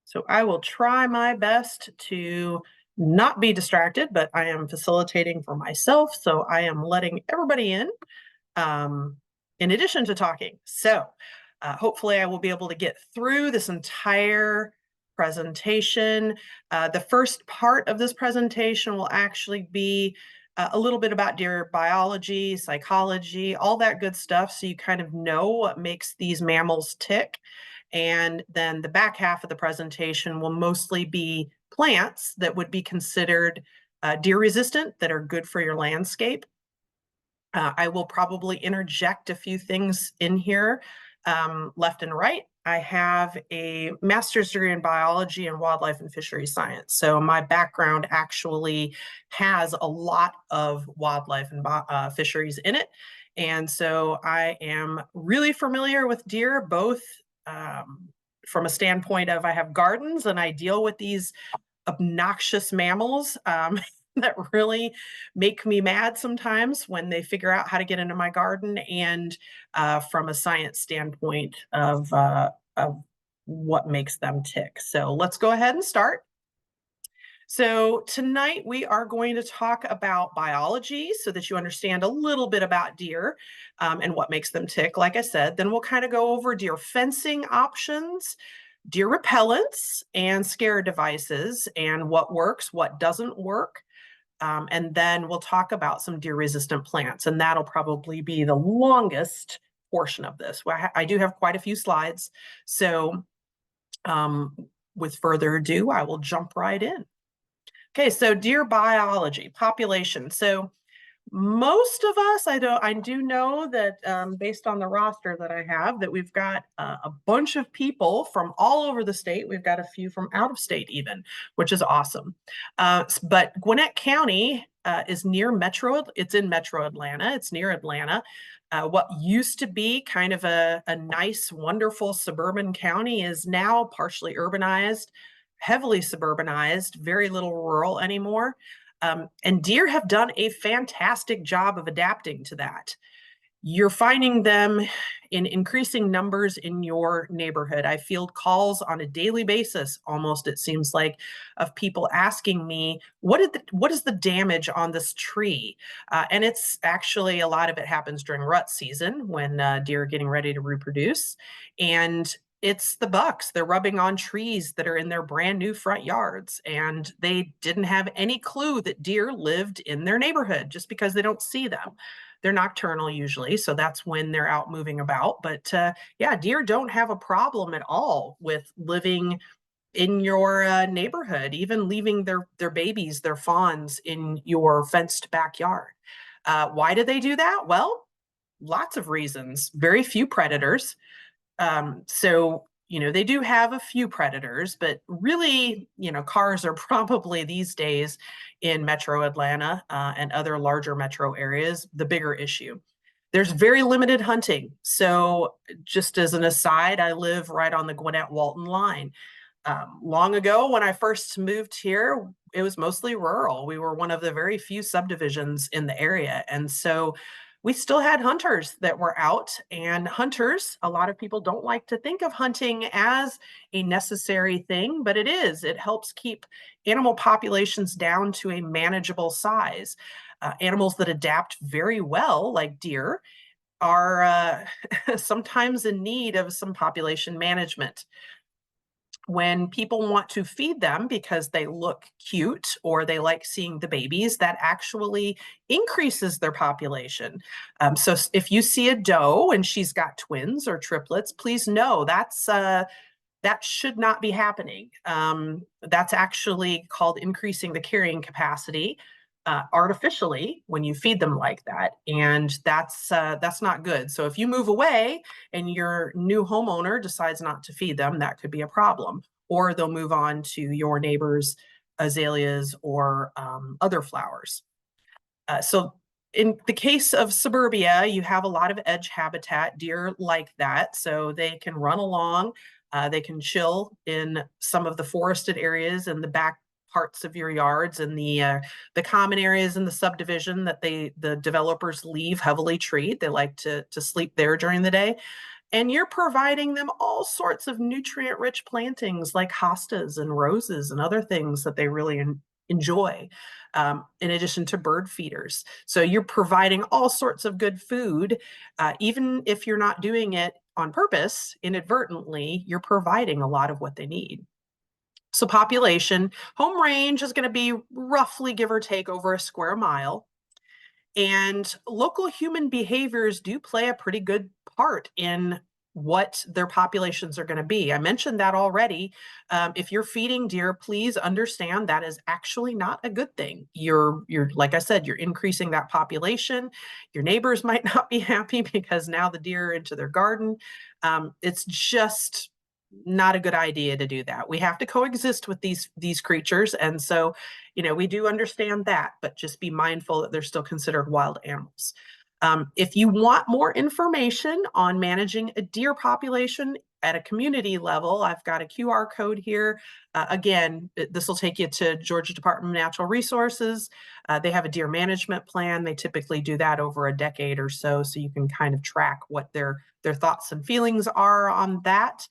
So I will try my best to not be distracted, but I am facilitating for myself. So I am letting everybody um, in addition to talking. So hopefully I will be able to get through this entire presentation. The first part of this presentation will actually be a little bit about deer biology, psychology, all that good stuff. So you kind of know what makes these mammals tick. And then the back half of the presentation will mostly be plants that would be considered deer resistant that are good for your landscape. I will probably interject a few things in here, left and right. I have a master's degree in biology and wildlife and fisheries science. So my background actually has a lot of wildlife and fisheries in it. And so I am really familiar with deer, both from a standpoint of I have gardens and I deal with these obnoxious mammals that really make me mad sometimes when they figure out how to get into my garden, and from a science standpoint of what makes them tick. So let's go ahead and start. So tonight we are going to talk about biology so that you understand a little bit about deer and what makes them tick, like I said. Then we'll kind of go over deer fencing options, deer repellents, and scare devices, and what works, what doesn't work. And then we'll talk about some deer resistant plants, and that'll probably be the longest portion of this. I do have quite a few slides. So with further ado, I will jump right in. Okay, so deer biology, population. So most of us, I do know that based on the roster that I have, that we've got a bunch of people from all over the state. We've got a few from out of state even, which is awesome. But Gwinnett County is near Metro. It's in Metro Atlanta. It's near Atlanta. What used to be kind of a nice, wonderful suburban county is now partially urbanized, heavily suburbanized, very little rural anymore. And deer have done a fantastic job of adapting to that. You're finding them in increasing numbers in your neighborhood. I field calls on a daily basis, almost, it seems like, of people asking me, what is the damage on this tree? And it's actually, a lot of it happens during rut season when deer are getting ready to reproduce. And it's the bucks. They're rubbing on trees that are in their brand new front yards, and they didn't have any clue that deer lived in their neighborhood just because they don't see them. They're nocturnal usually, so that's when they're out moving about. But yeah, deer don't have a problem at all with living in your neighborhood, even leaving their babies, their fawns in your fenced backyard. Why do they do that? Well, lots of reasons. Very few predators. So, they do have a few predators, but really, cars are probably these days in Metro Atlanta and other larger metro areas, the bigger issue. There's very limited hunting. So just as an aside, I live right on the Gwinnett-Walton line. Long ago, when I first moved here, it was mostly rural. We were one of the very few subdivisions in the area. And so we still had hunters that were out, and hunters, a lot of people don't like to think of hunting as a necessary thing, but it is. It helps keep animal populations down to a manageable size. Animals that adapt very well, like deer, are sometimes in need of some population management. When people want to feed them because they look cute or they like seeing the babies, that actually increases their population. So if you see a doe and she's got twins or triplets, please know that should not be happening. That's actually called increasing the carrying capacity artificially when you feed them like that, and that's not good. So if you move away and your new homeowner decides not to feed them, that could be a problem, or they'll move on to your neighbor's azaleas or other flowers. So in the case of suburbia, you have a lot of edge habitat. Deer like that, so they can run along. They can chill in some of the forested areas in the back parts of your yards, and the common areas in the subdivision that the developers leave heavily treed. They like to sleep there during the day. And you're providing them all sorts of nutrient-rich plantings like hostas and roses and other things that they really enjoy, in addition to bird feeders. So you're providing all sorts of good food, even if you're not doing it on purpose, inadvertently, you're providing a lot of what they need. So population, home range is going to be roughly, give or take, over a square mile. And local human behaviors do play a pretty good part in what their populations are going to be. I mentioned that already. If you're feeding deer, please understand that is actually not a good thing. You're like I said, you're increasing that population. Your neighbors might not be happy because now the deer are into their garden. It's just not a good idea to do that. We have to coexist with these creatures, and so we do understand that, but just be mindful that they're still considered wild animals. If you want more information on managing a deer population at a community level, I've got a QR code here. Again, this will take you to Georgia Department of Natural Resources. They have a deer management plan. They typically do that over a decade or so you can kind of track what their thoughts and feelings are on that.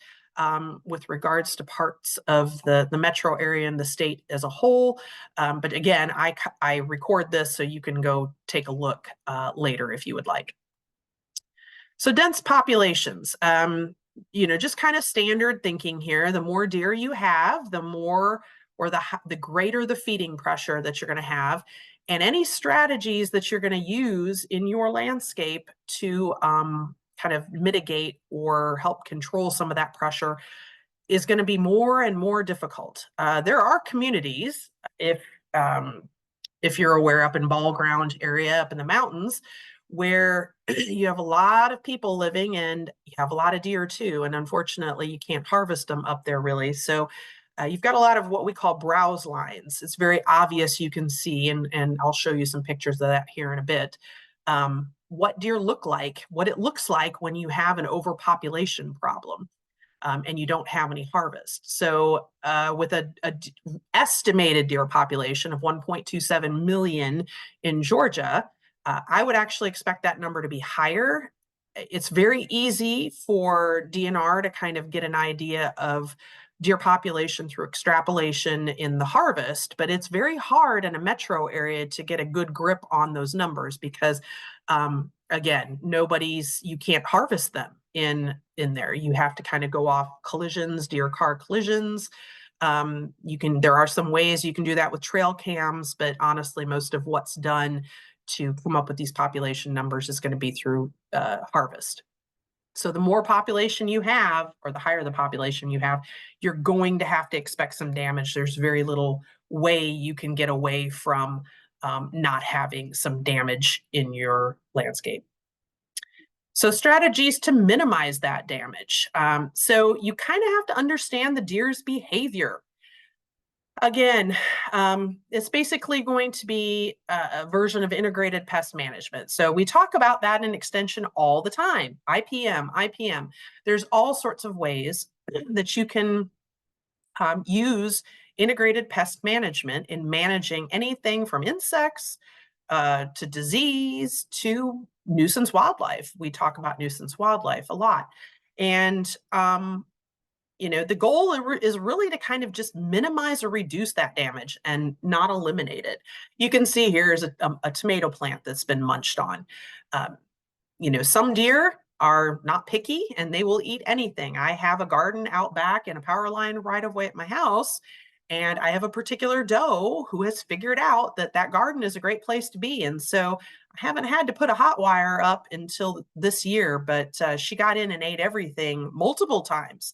With regards to parts of the metro area and the state as a whole. But again, I record this so you can go take a look later if you would like. So dense populations, just kind of standard thinking here. The more deer you have, the more or the greater the feeding pressure that you're going to have. And any strategies that you're going to use in your landscape to kind of mitigate or help control some of that pressure is going to be more and more difficult. There are communities, if you're aware, up in Ball Ground area, up in the mountains, where you have a lot of people living and you have a lot of deer too. And unfortunately, you can't harvest them up there really. So you've got a lot of what we call browse lines. It's very obvious, you can see, and I'll show you some pictures of that here in a bit. What deer look like, what it looks like when you have an overpopulation problem. And you don't have any harvest. So with a estimated deer population of 1.27 million in Georgia, I would actually expect that number to be higher. It's very easy for DNR to kind of get an idea of deer population through extrapolation in the harvest, but it's very hard in a metro area to get a good grip on those numbers because again, you can't harvest them in there. You have to kind of go off collisions, deer car collisions. There are some ways you can do that with trail cams, but honestly, most of what's done to come up with these population numbers is going to be through harvest. So the more population you have, or the higher the population you have, you're going to have to expect some damage. There's very little way you can get away from not having some damage in your landscape. So strategies to minimize that damage. So you kind of have to understand the deer's behavior. Again, it's basically going to be a version of integrated pest management. So we talk about that in extension all the time, IPM. There's all sorts of ways that you can use integrated pest management in managing anything from insects to disease to nuisance wildlife. We talk about nuisance wildlife a lot. And the goal is really to kind of just minimize or reduce that damage and not eliminate it. You can see here is a tomato plant that's been munched on. Some deer are not picky and they will eat anything. I have a garden out back and a power line right away at my house. And I have a particular doe who has figured out that garden is a great place to be. And so I haven't had to put a hot wire up until this year, but she got in and ate everything multiple times.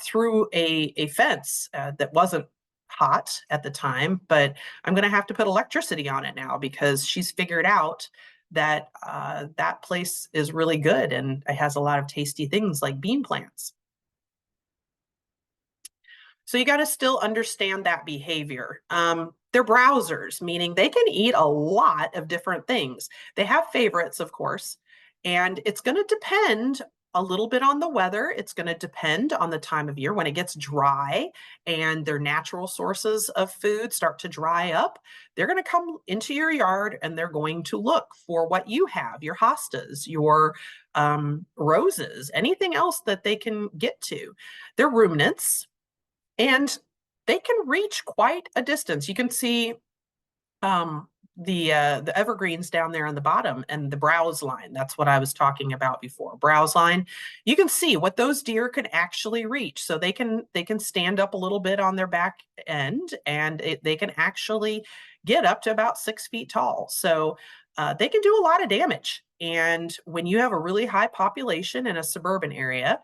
Through a fence that wasn't hot at the time, but I'm going to have to put electricity on it now because she's figured out that that place is really good and it has a lot of tasty things like bean plants. So you got to still understand that behavior. They're browsers, meaning they can eat a lot of different things. They have favorites, of course, and it's going to depend a little bit on the weather. It's going to depend on the time of year. When it gets dry and their natural sources of food start to dry up, they're going to come into your yard and they're going to look for what you have, your hostas, your roses, anything else that they can get to. They're ruminants and they can reach quite a distance. You can see um, the evergreens down there on the bottom and the browse line. That's what I was talking about before. Browse line. You can see what those deer can actually reach. So they can stand up a little bit on their back end, and they can actually get up to about 6 feet tall. So they can do a lot of damage. And when you have a really high population in a suburban area,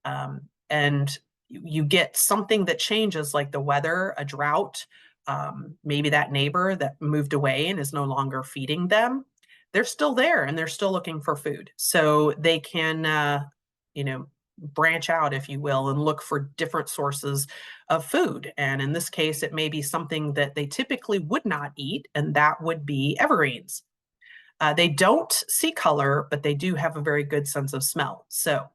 and you get something that changes, like the weather, a drought, maybe that neighbor that moved away and is no longer feeding them, they're still there and they're still looking for food. So they can, branch out, if you will, and look for different sources of food. And in this case, it may be something that they typically would not eat, and that would be evergreens. They don't see color, but they do have a very good sense of smell. So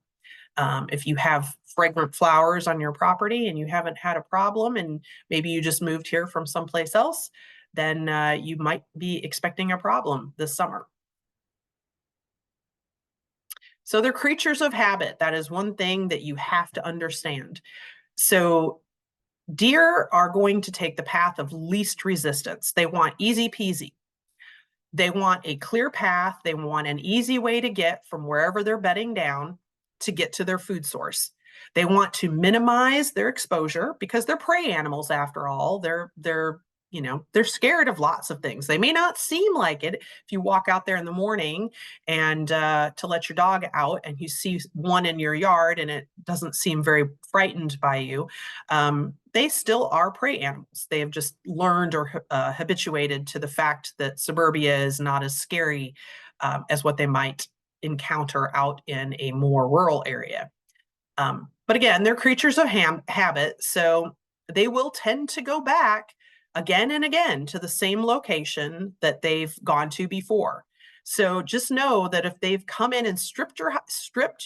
if you have fragrant flowers on your property and you haven't had a problem, and maybe you just moved here from someplace else, then you might be expecting a problem this summer. So they're creatures of habit. That is one thing that you have to understand. So deer are going to take the path of least resistance. They want easy peasy. They want a clear path. They want an easy way to get from wherever they're bedding down to get to their food source. They want to minimize their exposure because they're prey animals after all. They're scared of lots of things. They may not seem like it if you walk out there in the morning and to let your dog out and you see one in your yard and it doesn't seem very frightened by you. They still are prey animals. They have just learned or habituated to the fact that suburbia is not as scary as what they might encounter out in a more rural area. But again, they're creatures of habit, so they will tend to go back again and again to the same location that they've gone to before. So just know that if they've come in and stripped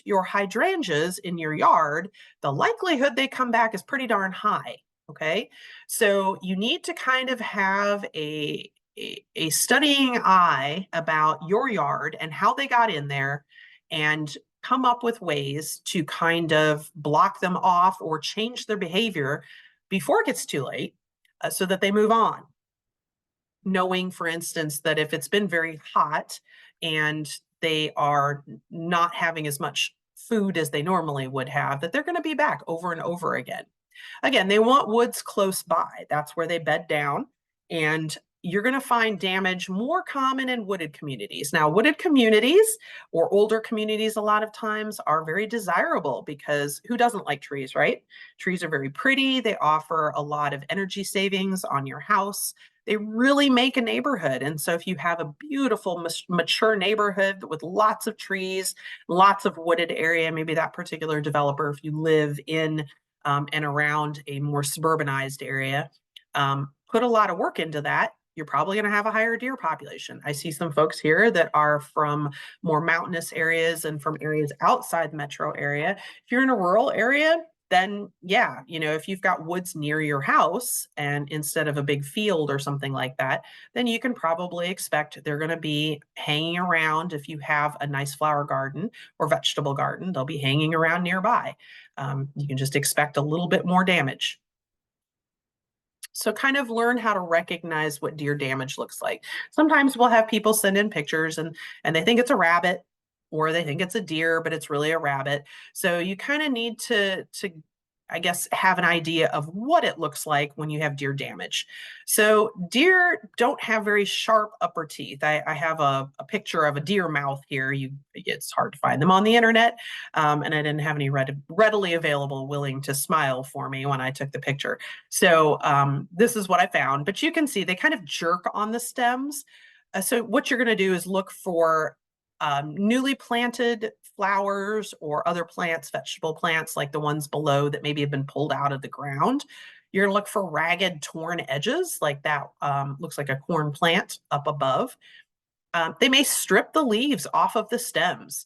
your hydrangeas in your yard, the likelihood they come back is pretty darn high. Okay, so you need to kind of have a studying eye about your yard and how they got in there, and come up with ways to kind of block them off or change their behavior before it gets too late, so that they move on. Knowing, for instance, that if it's been very hot and they are not having as much food as they normally would have, that they're going to be back over and over again. Again, they want woods close by. That's where they bed down. And you're going to find damage more common in wooded communities. Now, wooded communities or older communities a lot of times are very desirable because who doesn't like trees, right? Trees are very pretty. They offer a lot of energy savings on your house. They really make a neighborhood. And so if you have a beautiful, mature neighborhood with lots of trees, lots of wooded area, maybe that particular developer, if you live in and around a more suburbanized area, put a lot of work into that, you're probably going to have a higher deer population. I see some folks here that are from more mountainous areas and from areas outside the metro area. If you're in a rural area, then yeah, if you've got woods near your house and instead of a big field or something like that, then you can probably expect they're going to be hanging around. If you have a nice flower garden or vegetable garden, they'll be hanging around nearby. You can just expect a little bit more damage. So kind of learn how to recognize what deer damage looks like. Sometimes we'll have people send in pictures and they think it's a rabbit or they think it's a deer, but it's really a rabbit. So you kind of need to I guess, have an idea of what it looks like when you have deer damage. So deer don't have very sharp upper teeth. I have a picture of a deer mouth here. It's hard to find them on the internet, and I didn't have any readily available willing to smile for me when I took the picture. So this is what I found. But you can see they kind of jerk on the stems. So what you're going to do is look for newly planted flowers or other plants, vegetable plants like the ones below that maybe have been pulled out of the ground. You're going to look for ragged, torn edges like that. Looks like a corn plant up above. They may strip the leaves off of the stems.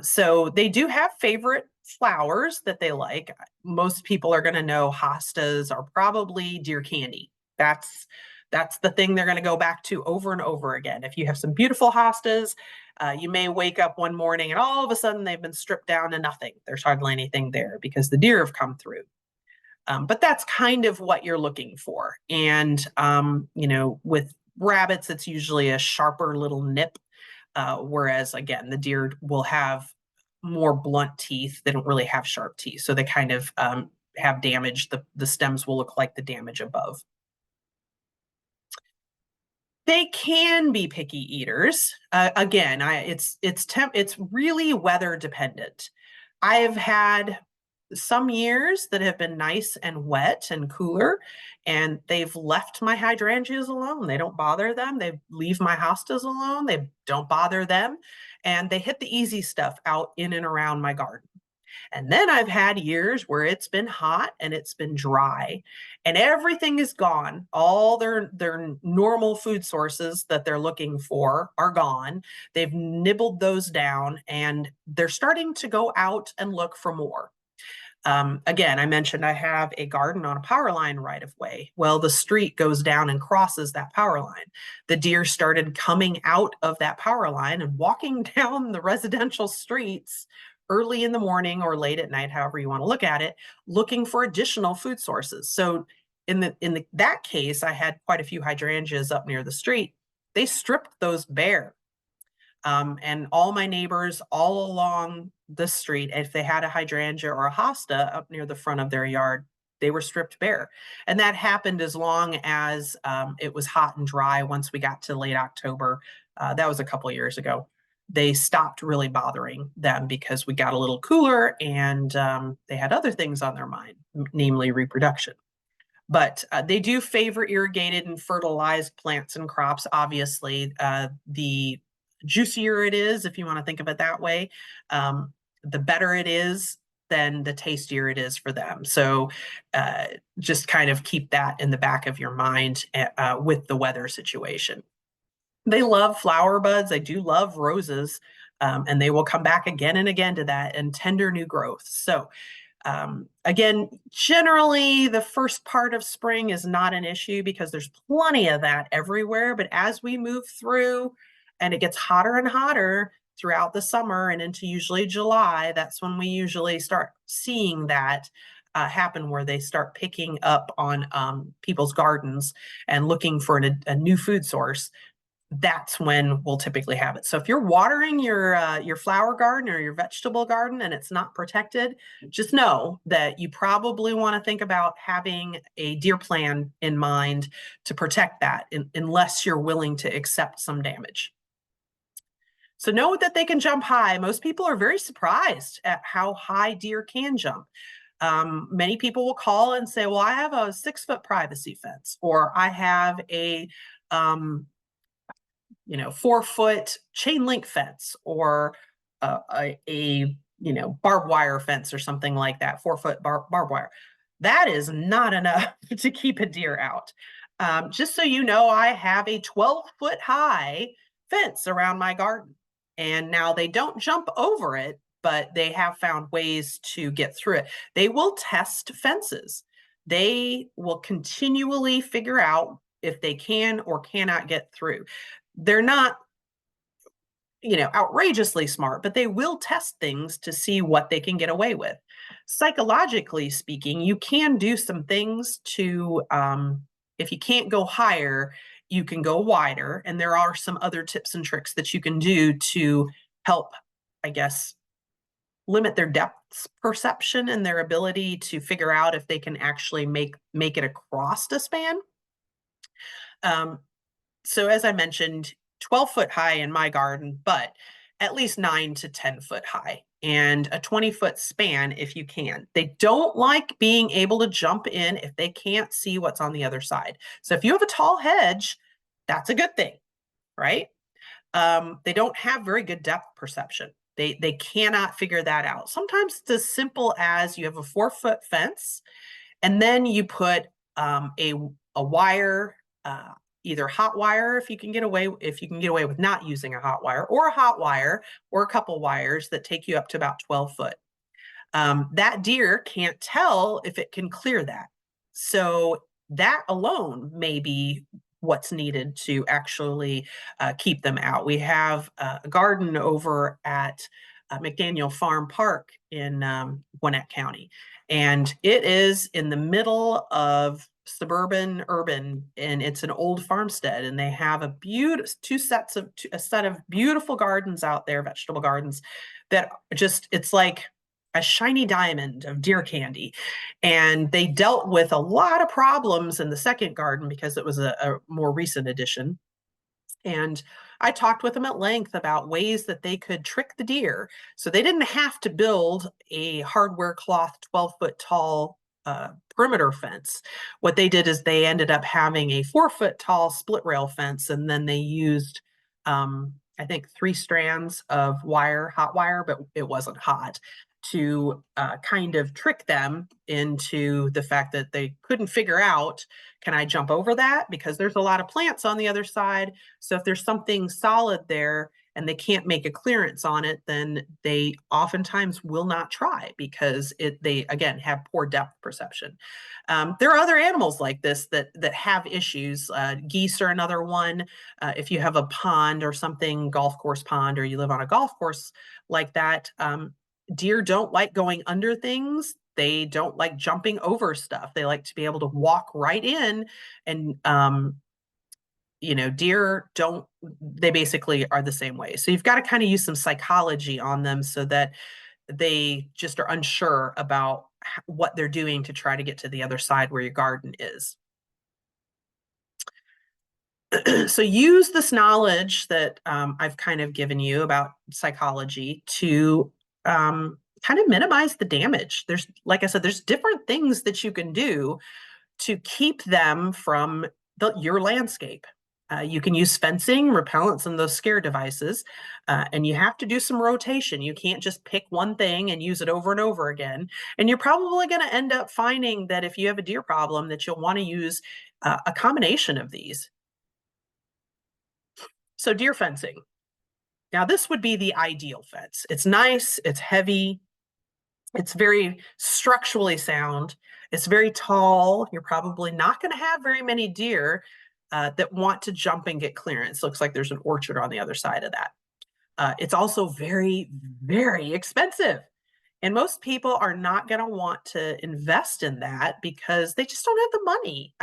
So they do have favorite flowers that they like. Most people are going to know hostas are probably deer candy. That's the thing they're going to go back to over and over again. If you have some beautiful hostas, you may wake up one morning and all of a sudden they've been stripped down to nothing. There's hardly anything there because the deer have come through. But that's kind of what you're looking for. And, with rabbits, it's usually a sharper little nip. Whereas, again, the deer will have more blunt teeth. They don't really have sharp teeth. So they kind of have damage. The stems will look like the damage above. They can be picky eaters. Again, it's really weather dependent. I have had some years that have been nice and wet and cooler, and they've left my hydrangeas alone. They don't bother them. They leave my hostas alone. They don't bother them. And they hit the easy stuff out in and around my garden. And then I've had years where it's been hot and it's been dry and everything is gone. All their normal food sources that they're looking for are gone. They've nibbled those down and they're starting to go out and look for more. Again, I mentioned I have a garden on a power line right of way. Well, the street goes down and crosses that power line. The deer started coming out of that power line and walking down the residential streets early in the morning or late at night, however you want to look at it, looking for additional food sources. So in that case, I had quite a few hydrangeas up near the street. They stripped those bare. And all my neighbors all along the street, if they had a hydrangea or a hosta up near the front of their yard, they were stripped bare. And that happened as long as it was hot and dry. Once we got to late October, that was a couple years ago, they stopped really bothering them because we got a little cooler and they had other things on their mind, namely reproduction. But they do favor irrigated and fertilized plants and crops. Obviously, the juicier it is, if you want to think of it that way, the better it is, then the tastier it is for them. So just kind of keep that in the back of your mind with the weather situation. They love flower buds. They do love roses, and they will come back again and again to that and tender new growth. So again, generally the first part of spring is not an issue because there's plenty of that everywhere. But as we move through and it gets hotter and hotter throughout the summer and into usually July, that's when we usually start seeing that happen where they start picking up on people's gardens and looking for a new food source. That's when we'll typically have it. So if you're watering your flower garden or your vegetable garden and it's not protected, just know that you probably want to think about having a deer plan in mind to protect that unless you're willing to accept some damage. So know that they can jump high. Most people are very surprised at how high deer can jump. Many people will call and say, well, I have a 6-foot privacy fence, or I have a 4-foot chain link fence, or a barbed wire fence or something like that, 4-foot barbed wire. That is not enough to keep a deer out. Just so you know, I have a 12-foot high fence around my garden. And now they don't jump over it, but they have found ways to get through it. They will test fences. They will continually figure out if they can or cannot get through. They're not, outrageously smart, but they will test things to see what they can get away with. Psychologically speaking, you can do some things to, if you can't go higher, you can go wider. And there are some other tips and tricks that you can do to help, I guess, limit their depth perception and their ability to figure out if they can actually make it across the span. So as I mentioned, 12-foot high in my garden, but at least 9 to 10 foot high, and a 20-foot span if you can. They don't like being able to jump in if they can't see what's on the other side. So if you have a tall hedge, that's a good thing, right? They don't have very good depth perception. They cannot figure that out. Sometimes it's as simple as you have a 4-foot fence, and then you put a wire either hot wire if you can get away with not using a hot wire, or a hot wire, or a couple wires that take you up to about 12 foot. That deer can't tell if it can clear that. So that alone may be what's needed to actually keep them out. We have a garden over at McDaniel Farm Park in Gwinnett County, and it is in the middle of suburban urban, and it's an old farmstead, and they have a set of beautiful gardens out there, vegetable gardens, that just, it's like a shiny diamond of deer candy. And they dealt with a lot of problems in the second garden because it was a more recent addition. And I talked with them at length about ways that they could trick the deer. So they didn't have to build a hardware cloth 12-foot tall perimeter fence. What they did is they ended up having a 4-foot tall split rail fence, and then they used, I think, 3 strands of wire, hot wire, but it wasn't hot, to kind of trick them into the fact that they couldn't figure out, can I jump over that? Because there's a lot of plants on the other side. So if there's something solid there and they can't make a clearance on it, then they oftentimes will not try, because they, again, have poor depth perception. There are other animals like this that have issues. Geese are another one. If you have a pond or something, golf course pond, or you live on a golf course like that, deer don't like going under things. They don't like jumping over stuff. They like to be able to walk right in. And deer don't, they basically are the same way. So you've got to kind of use some psychology on them so that they just are unsure about what they're doing to try to get to the other side where your garden is. So use this knowledge that I've kind of given you about psychology to kind of minimize the damage. There's, like I said, there's different things that you can do to keep them from your landscape. You can use fencing, repellents, and those scare devices, and you have to do some rotation. You can't just pick one thing and use it over and over again. And you're probably going to end up finding that if you have a deer problem, that you'll want to use a combination of these. So deer fencing. Now, this would be the ideal fence. It's nice, it's heavy, it's very structurally sound, it's very tall. You're probably not going to have very many deer that want to jump and get clearance. Looks like there's an orchard on the other side of that. It's also very, very expensive. And most people are not going to want to invest in that because they just don't have the money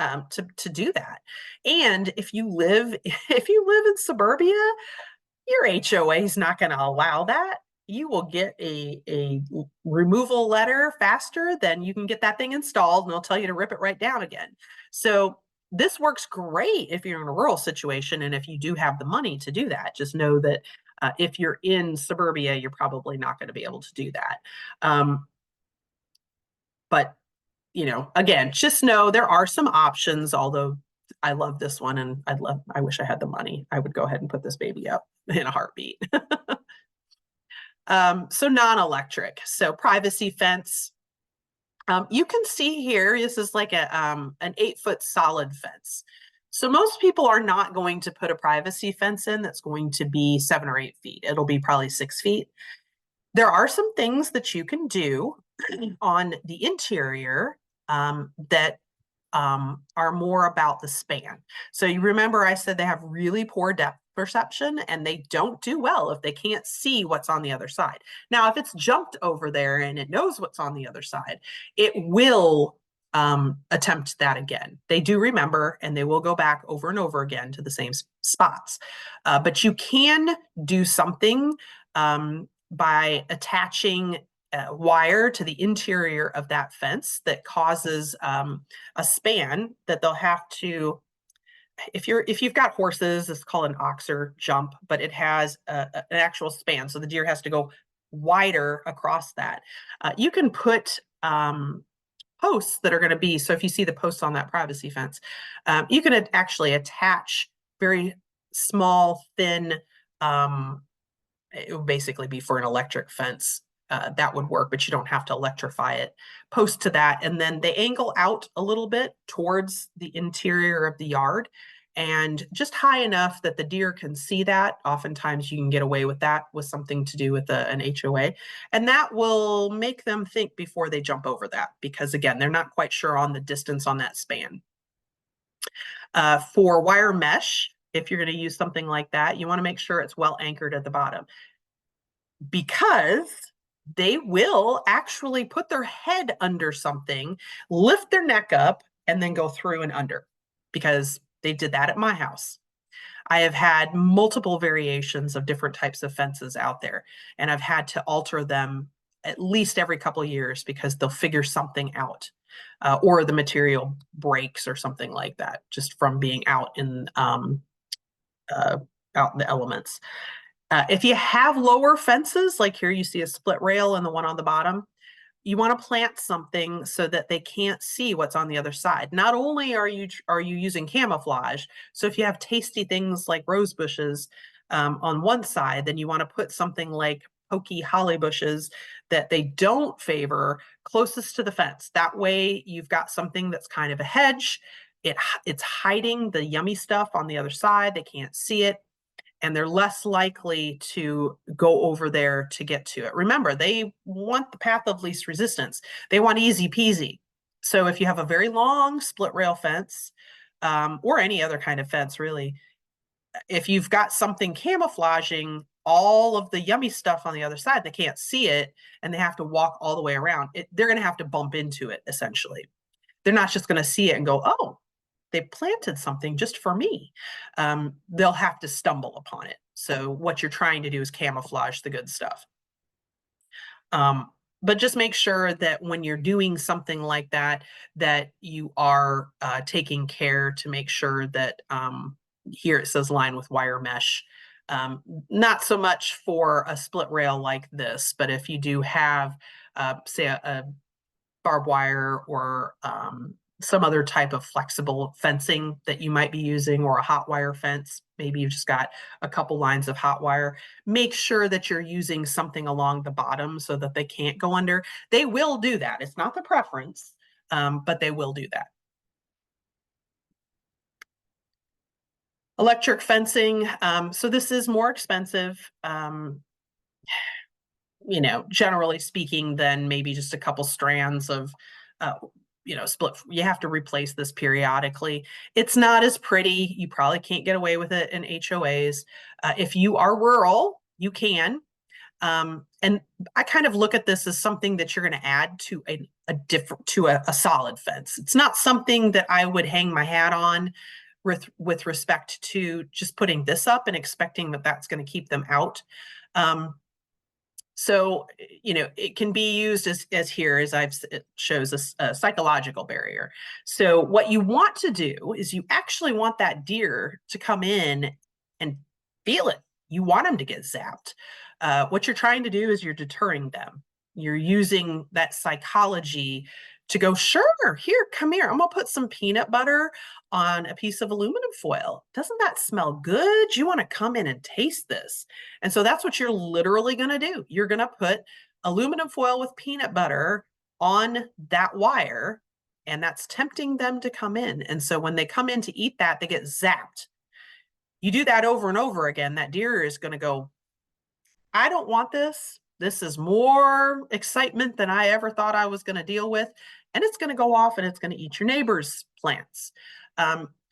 to do that. And if you live in suburbia, your HOA is not going to allow that. You will get a removal letter faster than you can get that thing installed, and they'll tell you to rip it right down again. So this works great if you're in a rural situation and if you do have the money to do that. Just know that if you're in suburbia, you're probably not going to be able to do that. But, again, just know there are some options, although I love this one, and I wish I had the money. I would go ahead and put this baby up in a heartbeat. So non-electric. So privacy fence. You can see here, this is like an 8-foot solid fence. So most people are not going to put a privacy fence in that's going to be 7 or 8 feet. It'll be probably 6 feet. There are some things that you can do on the interior that are more about the span. So you remember I said they have really poor depth perception, and they don't do well if they can't see what's on the other side. Now, if it's jumped over there and it knows what's on the other side, it will attempt that again. They do remember, and they will go back over and over again to the same spots. But you can do something by attaching wire to the interior of that fence that causes a span that they'll have to, if you've got horses, it's called an oxer jump, but it has an actual span, so the deer has to go wider across that. You can put posts that are going to be, so if you see the posts on that privacy fence, you can actually attach very small, thin, it would basically be for an electric fence. That would work, but you don't have to electrify it. Post to that, and then they angle out a little bit towards the interior of the yard, and just high enough that the deer can see that. Oftentimes you can get away with that with something to do with an HOA. And that will make them think before they jump over that, because again, they're not quite sure on the distance on that span. For wire mesh, if you're going to use something like that, you want to make sure it's well anchored at the bottom, because they will actually put their head under something, lift their neck up, and then go through and under, because they did that at my house. I have had multiple variations of different types of fences out there, and I've had to alter them at least every couple of years because they'll figure something out, or the material breaks or something like that, just from being out in the elements. If you have lower fences, like here you see a split rail and the one on the bottom, you want to plant something so that they can't see what's on the other side. Not only are you using camouflage, so if you have tasty things like rose bushes on one side, then you want to put something like pokey holly bushes that they don't favor closest to the fence. That way you've got something that's kind of a hedge. It's hiding the yummy stuff on the other side. They can't see it, and they're less likely to go over there to get to it. Remember, they want the path of least resistance. They want easy peasy. So if you have a very long split rail fence, or any other kind of fence, really, if you've got something camouflaging all of the yummy stuff on the other side, they can't see it, and they have to walk all the way around it. They're going to have to bump into it, essentially. They're not just going to see it and go, oh, they planted something just for me. They'll have to stumble upon it. So what you're trying to do is camouflage the good stuff. But just make sure that when you're doing something like that, that you are taking care to make sure that here it says line with wire mesh. Not so much for a split rail like this, but if you do have, say, a barbed wire or some other type of flexible fencing that you might be using, or a hot wire fence. Maybe you've just got a couple lines of hot wire. Make sure that you're using something along the bottom so that they can't go under. They will do that. It's not the preference, but they will do that. Electric fencing. So this is more expensive, generally speaking, than maybe just a couple strands of split. You have to replace this periodically. It's not as pretty. You probably can't get away with it in HOAs. If you are rural, you can. And I kind of look at this as something that you're going to add to a solid fence. It's not something that I would hang my hat on with respect to just putting this up and expecting that that's going to keep them out. So, it can be used as here, as it shows a psychological barrier. So what you want to do is you actually want that deer to come in and feel it. You want them to get zapped. What you're trying to do is you're deterring them. You're using that psychology to go, sure, here, come here. I'm going to put some peanut butter on a piece of aluminum foil. Doesn't that smell good? You want to come in and taste this. And so that's what you're literally going to do. You're going to put aluminum foil with peanut butter on that wire, and that's tempting them to come in. And so when they come in to eat that, they get zapped. You do that over and over again, that deer is going to go, I don't want this. This is more excitement than I ever thought I was going to deal with. And it's going to go off and it's going to eat your neighbor's plants.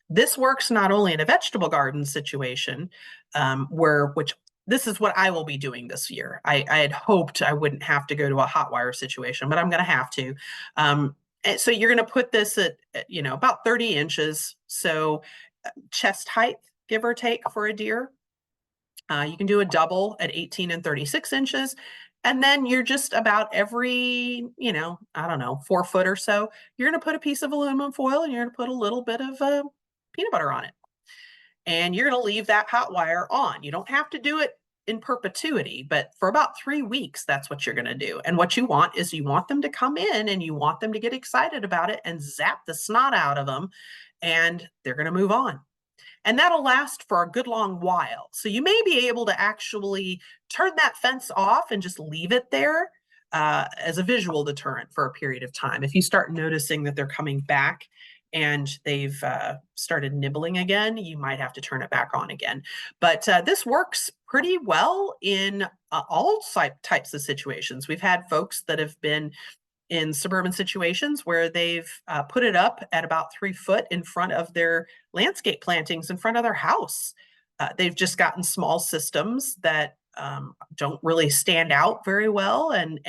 This works not only in a vegetable garden situation, which this is what I will be doing this year. I had hoped I wouldn't have to go to a hot wire situation, but I'm going to have to. And so you're going to put this at about 30 inches. So chest height, give or take, for a deer. You can do a double at 18 and 36 inches. And then you're just about every, 4 foot or so, you're going to put a piece of aluminum foil and you're going to put a little bit of peanut butter on it. And you're going to leave that hot wire on. You don't have to do it in perpetuity, but for about 3 weeks, that's what you're going to do. And what you want is you want them to come in and you want them to get excited about it and zap the snot out of them, and they're going to move on. And that'll last for a good long while. So you may be able to actually turn that fence off and just leave it there as a visual deterrent for a period of time. If you start noticing that they're coming back and they've started nibbling again, you might have to turn it back on again. But this works pretty well in all types of situations. We've had folks that have been in suburban situations where they've put it up at about 3 foot in front of their landscape plantings in front of their house. They've just gotten small systems that don't really stand out very well, and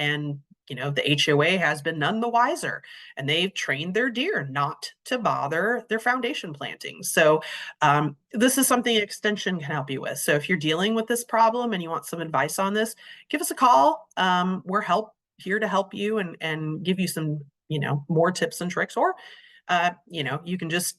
the HOA has been none the wiser, and they've trained their deer not to bother their foundation plantings. So this is something Extension can help you with. So if you're dealing with this problem and you want some advice on this, give us a call. We're here to help you and give you some more tips and tricks, or you can just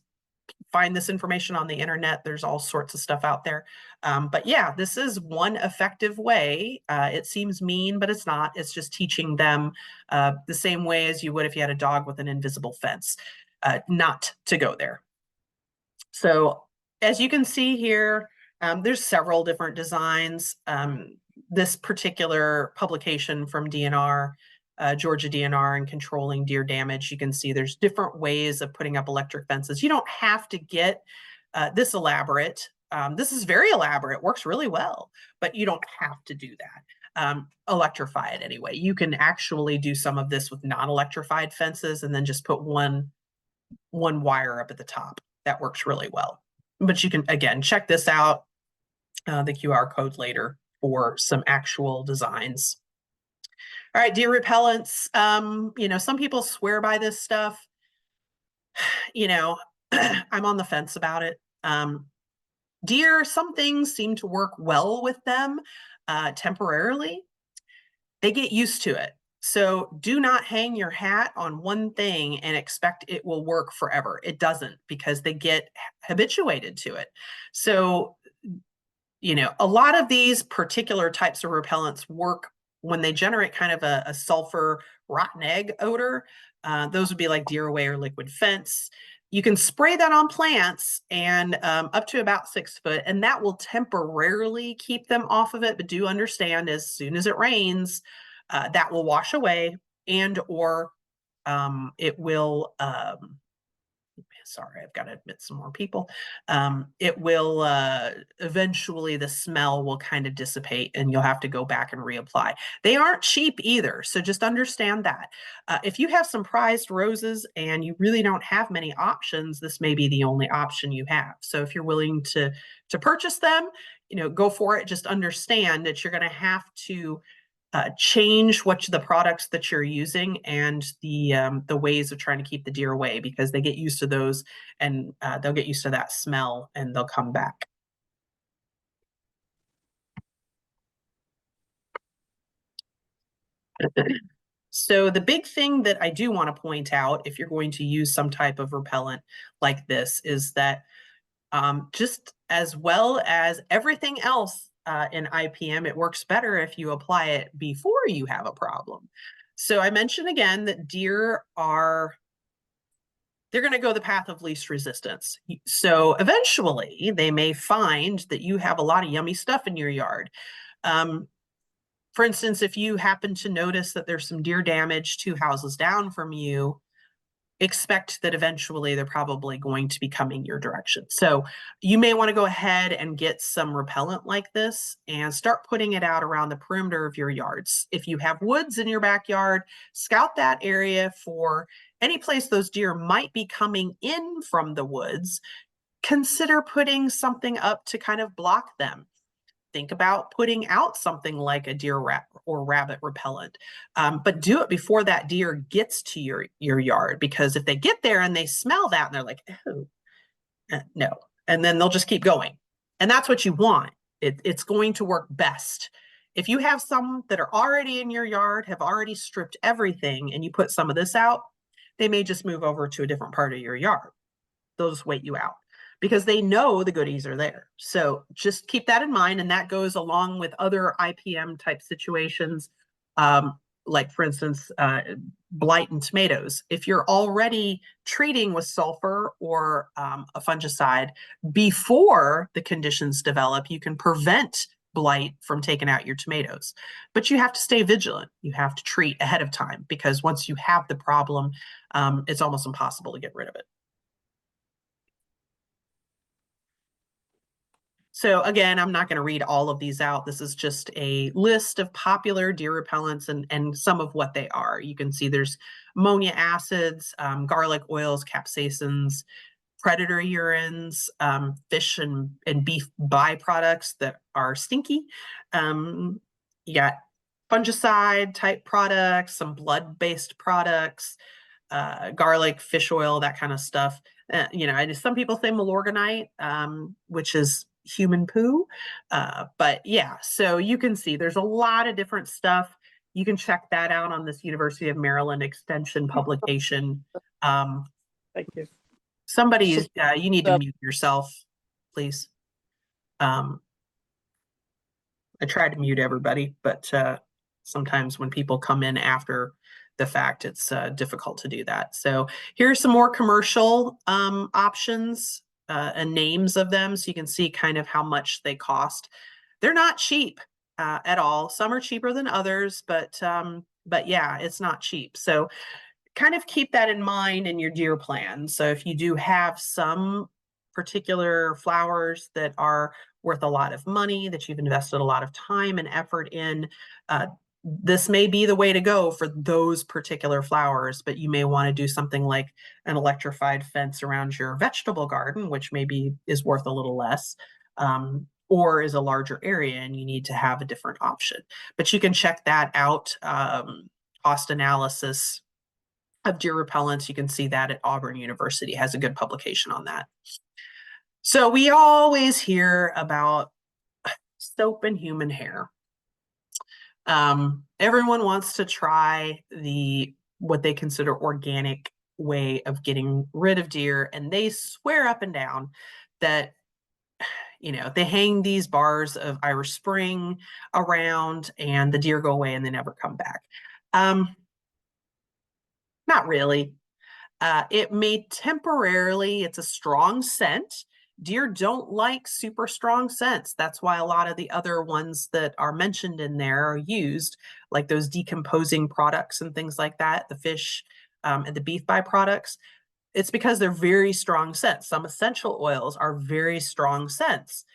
find this information on the internet. There's all sorts of stuff out there. But yeah, this is one effective way. It seems mean, but it's not. It's just teaching them the same way as you would if you had a dog with an invisible fence, not to go there. So as you can see here, there's several different designs. This particular publication from DNR, Georgia DNR, and controlling deer damage, you can see there's different ways of putting up electric fences. You don't have to get this elaborate. This is very elaborate, works really well, but you don't have to do that. Electrify it anyway. You can actually do some of this with non-electrified fences and then just put one wire up at the top. That works really well. But you can, again, check this out, the QR code later, for some actual designs. All right, deer repellents. Some people swear by this stuff. I'm on the fence about it. Deer, some things seem to work well with them temporarily. They get used to it. So do not hang your hat on one thing and expect it will work forever. It doesn't, because they get habituated to it. So, a lot of these particular types of repellents work when they generate kind of a sulfur rotten egg odor. Those would be like Deer Away or Liquid Fence. You can spray that on plants and up to about 6 foot, and that will temporarily keep them off of it. But do understand, as soon as it rains, that will wash away, and or it will sorry, I've got to admit some more people. It will eventually, the smell will kind of dissipate and you'll have to go back and reapply. They aren't cheap either, so just understand that. If you have some prized roses and you really don't have many options, this may be the only option you have. So if you're willing to purchase them, go for it. Just understand that you're going to have to change the products that you're using and the ways of trying to keep the deer away, because they get used to those, and they'll get used to that smell and they'll come back. So the big thing that I do want to point out, if you're going to use some type of repellent like this, is that just as well as everything else in IPM, it works better if you apply it before you have a problem. So I mentioned again that deer they're going to go the path of least resistance. So eventually they may find that you have a lot of yummy stuff in your yard. For instance, if you happen to notice that there's some deer damage 2 houses down from you, expect that eventually they're probably going to be coming your direction. So you may want to go ahead and get some repellent like this and start putting it out around the perimeter of your yards. If you have woods in your backyard, scout that area for any place those deer might be coming in from the woods. Consider putting something up to kind of block them. Think about putting out something like a deer or rabbit repellent, but do it before that deer gets to your yard, because if they get there and they smell that and they're like, oh, no, and then they'll just keep going. And that's what you want. It's going to work best. If you have some that are already in your yard, have already stripped everything, and you put some of this out, they may just move over to a different part of your yard. They'll just wait you out, because they know the goodies are there. So just keep that in mind. And that goes along with other IPM type situations, like for instance, blight in tomatoes. If you're already treating with sulfur or a fungicide before the conditions develop, you can prevent blight from taking out your tomatoes. But you have to stay vigilant. You have to treat ahead of time, because once you have the problem, it's almost impossible to get rid of it. So again, I'm not going to read all of these out. This is just a list of popular deer repellents and some of what they are. You can see there's ammonia acids, garlic oils, capsaicins, predator urines, fish and beef byproducts that are stinky. You got fungicide type products, some blood-based products, garlic, fish oil, that kind of stuff. Some people say malorganite, which is human poo. But yeah, so you can see there's a lot of different stuff. You can check that out on this University of Maryland Extension publication. Thank you. Somebody, you need to mute yourself, please. I try to mute everybody, but sometimes when people come in after the fact, it's difficult to do that. So here's some more commercial options and names of them, so you can see kind of how much they cost. They're not cheap at all. Some are cheaper than others, but yeah, it's not cheap. So kind of keep that in mind in your deer plan. So if you do have some particular flowers that are worth a lot of money, that you've invested a lot of time and effort in, this may be the way to go for those particular flowers, but you may want to do something like an electrified fence around your vegetable garden, which maybe is worth a little less, or is a larger area and you need to have a different option. But you can check that out, cost analysis of deer repellents. You can see that at Auburn University has a good publication on that. So we always hear about soap and human hair. Everyone wants to try what they consider organic way of getting rid of deer, and they swear up and down that they hang these bars of Irish Spring around and the deer go away and they never come back. Not really. It may temporarily, it's a strong scent. Deer don't like super strong scents. That's why a lot of the other ones that are mentioned in there are used, like those decomposing products and things like that, the fish and the beef byproducts. It's because they're very strong scents. Some essential oils are very strong scents,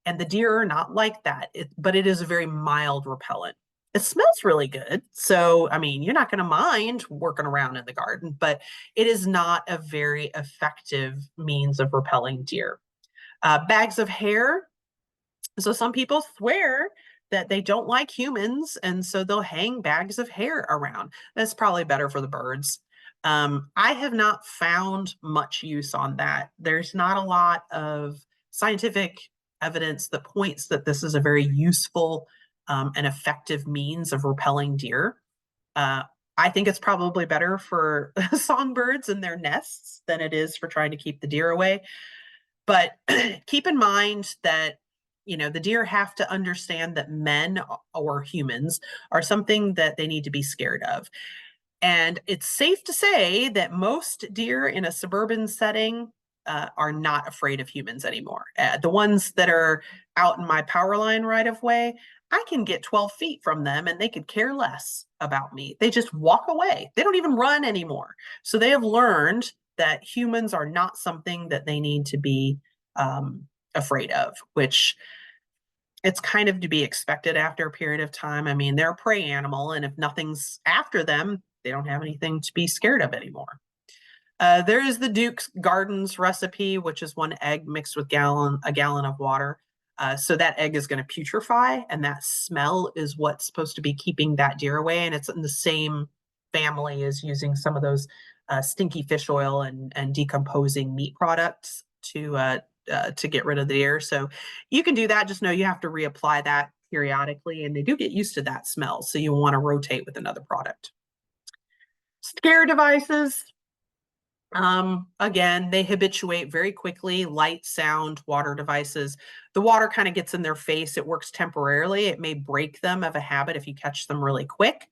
and the deer are not like that. But it is a very mild repellent. It smells really good. So, I mean, you're not going to mind working around in the garden, but it is not a very effective means of repelling deer. Bags of hair. So some people swear that they don't like humans, and so they'll hang bags of hair around. That's probably better for the birds. I have not found much use on that. There's not a lot of scientific evidence that points that this is a very useful and effective means of repelling deer. I think it's probably better for songbirds and their nests than it is for trying to keep the deer away. But keep in mind that the deer have to understand that men or humans are something that they need to be scared of. And it's safe to say that most deer in a suburban setting are not afraid of humans anymore. The ones that are out in my power line right of way, I can get 12 feet from them and they could care less about me. They just walk away. They don't even run anymore. So they have learned that humans are not something that they need to be afraid of, which it's kind of to be expected after a period of time. I mean, they're a prey animal, and if nothing's after them, they don't have anything to be scared of anymore. There is the Duke's Gardens recipe, which is 1 egg mixed with a gallon of water. So that egg is going to putrefy, and that smell is what's supposed to be keeping that deer away. And it's in the same family as using some of those stinky fish oil and decomposing meat products to get rid of the deer. So you can do that. Just know you have to reapply that periodically, and they do get used to that smell. So you want to rotate with another product. Scare devices. Again, they habituate very quickly. Light, sound, water devices. The water kind of gets in their face. It works temporarily. It may break them of a habit if you catch them really quick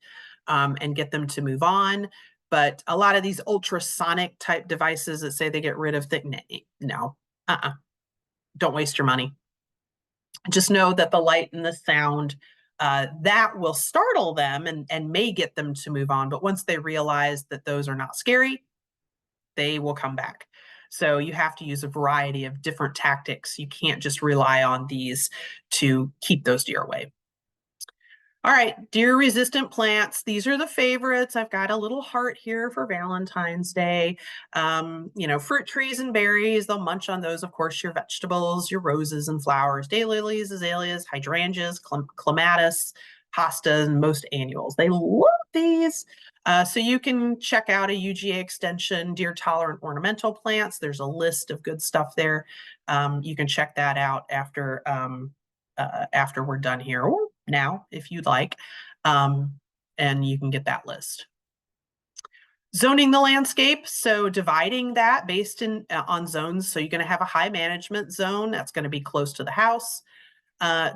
and get them to move on. But a lot of these ultrasonic type devices that say they get rid of things, no, don't waste your money. Just know that the light and the sound, that will startle them and may get them to move on. But once they realize that those are not scary, they will come back. So you have to use a variety of different tactics. You can't just rely on these to keep those deer away. All right, deer resistant plants. These are the favorites. I've got a little heart here for Valentine's Day. Fruit trees and berries, they'll munch on those. Of course, your vegetables, your roses and flowers, daylilies, azaleas, hydrangeas, clematis, hostas, and most annuals. They love these. So you can check out a UGA Extension deer tolerant ornamental plants. There's a list of good stuff there. You can check that out after we're done here, or now if you'd like, and you can get that list. Zoning the landscape, so dividing that based on zones. So you're going to have a high management zone that's going to be close to the house.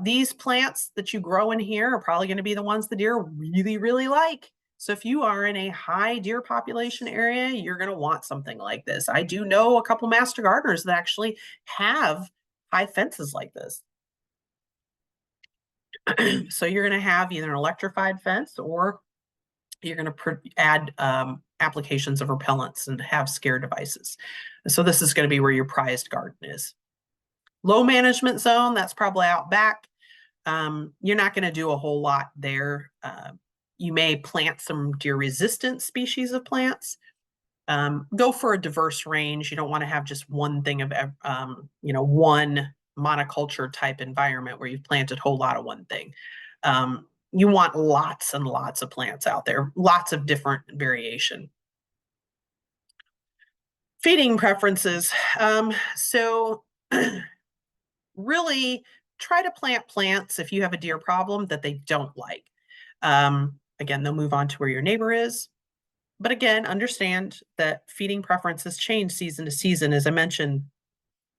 These plants that you grow in here are probably going to be the ones the deer really, really like. So if you are in a high deer population area, you're going to want something like this. I do know a couple master gardeners that actually have high fences like this. So you're going to have either an electrified fence, or you're going to add applications of repellents and have scare devices. So this is going to be where your prized garden is. Low management zone, that's probably out back. You're not going to do a whole lot there. You may plant some deer resistant species of plants. Go for a diverse range. You don't want to have just one thing of, one monoculture type environment where you've planted a whole lot of one thing. You want lots and lots of plants out there, lots of different variation. Feeding preferences. So really try to plant plants if you have a deer problem that they don't like. Again, they'll move on to where your neighbor is. But again, understand that feeding preferences change season to season. As I mentioned,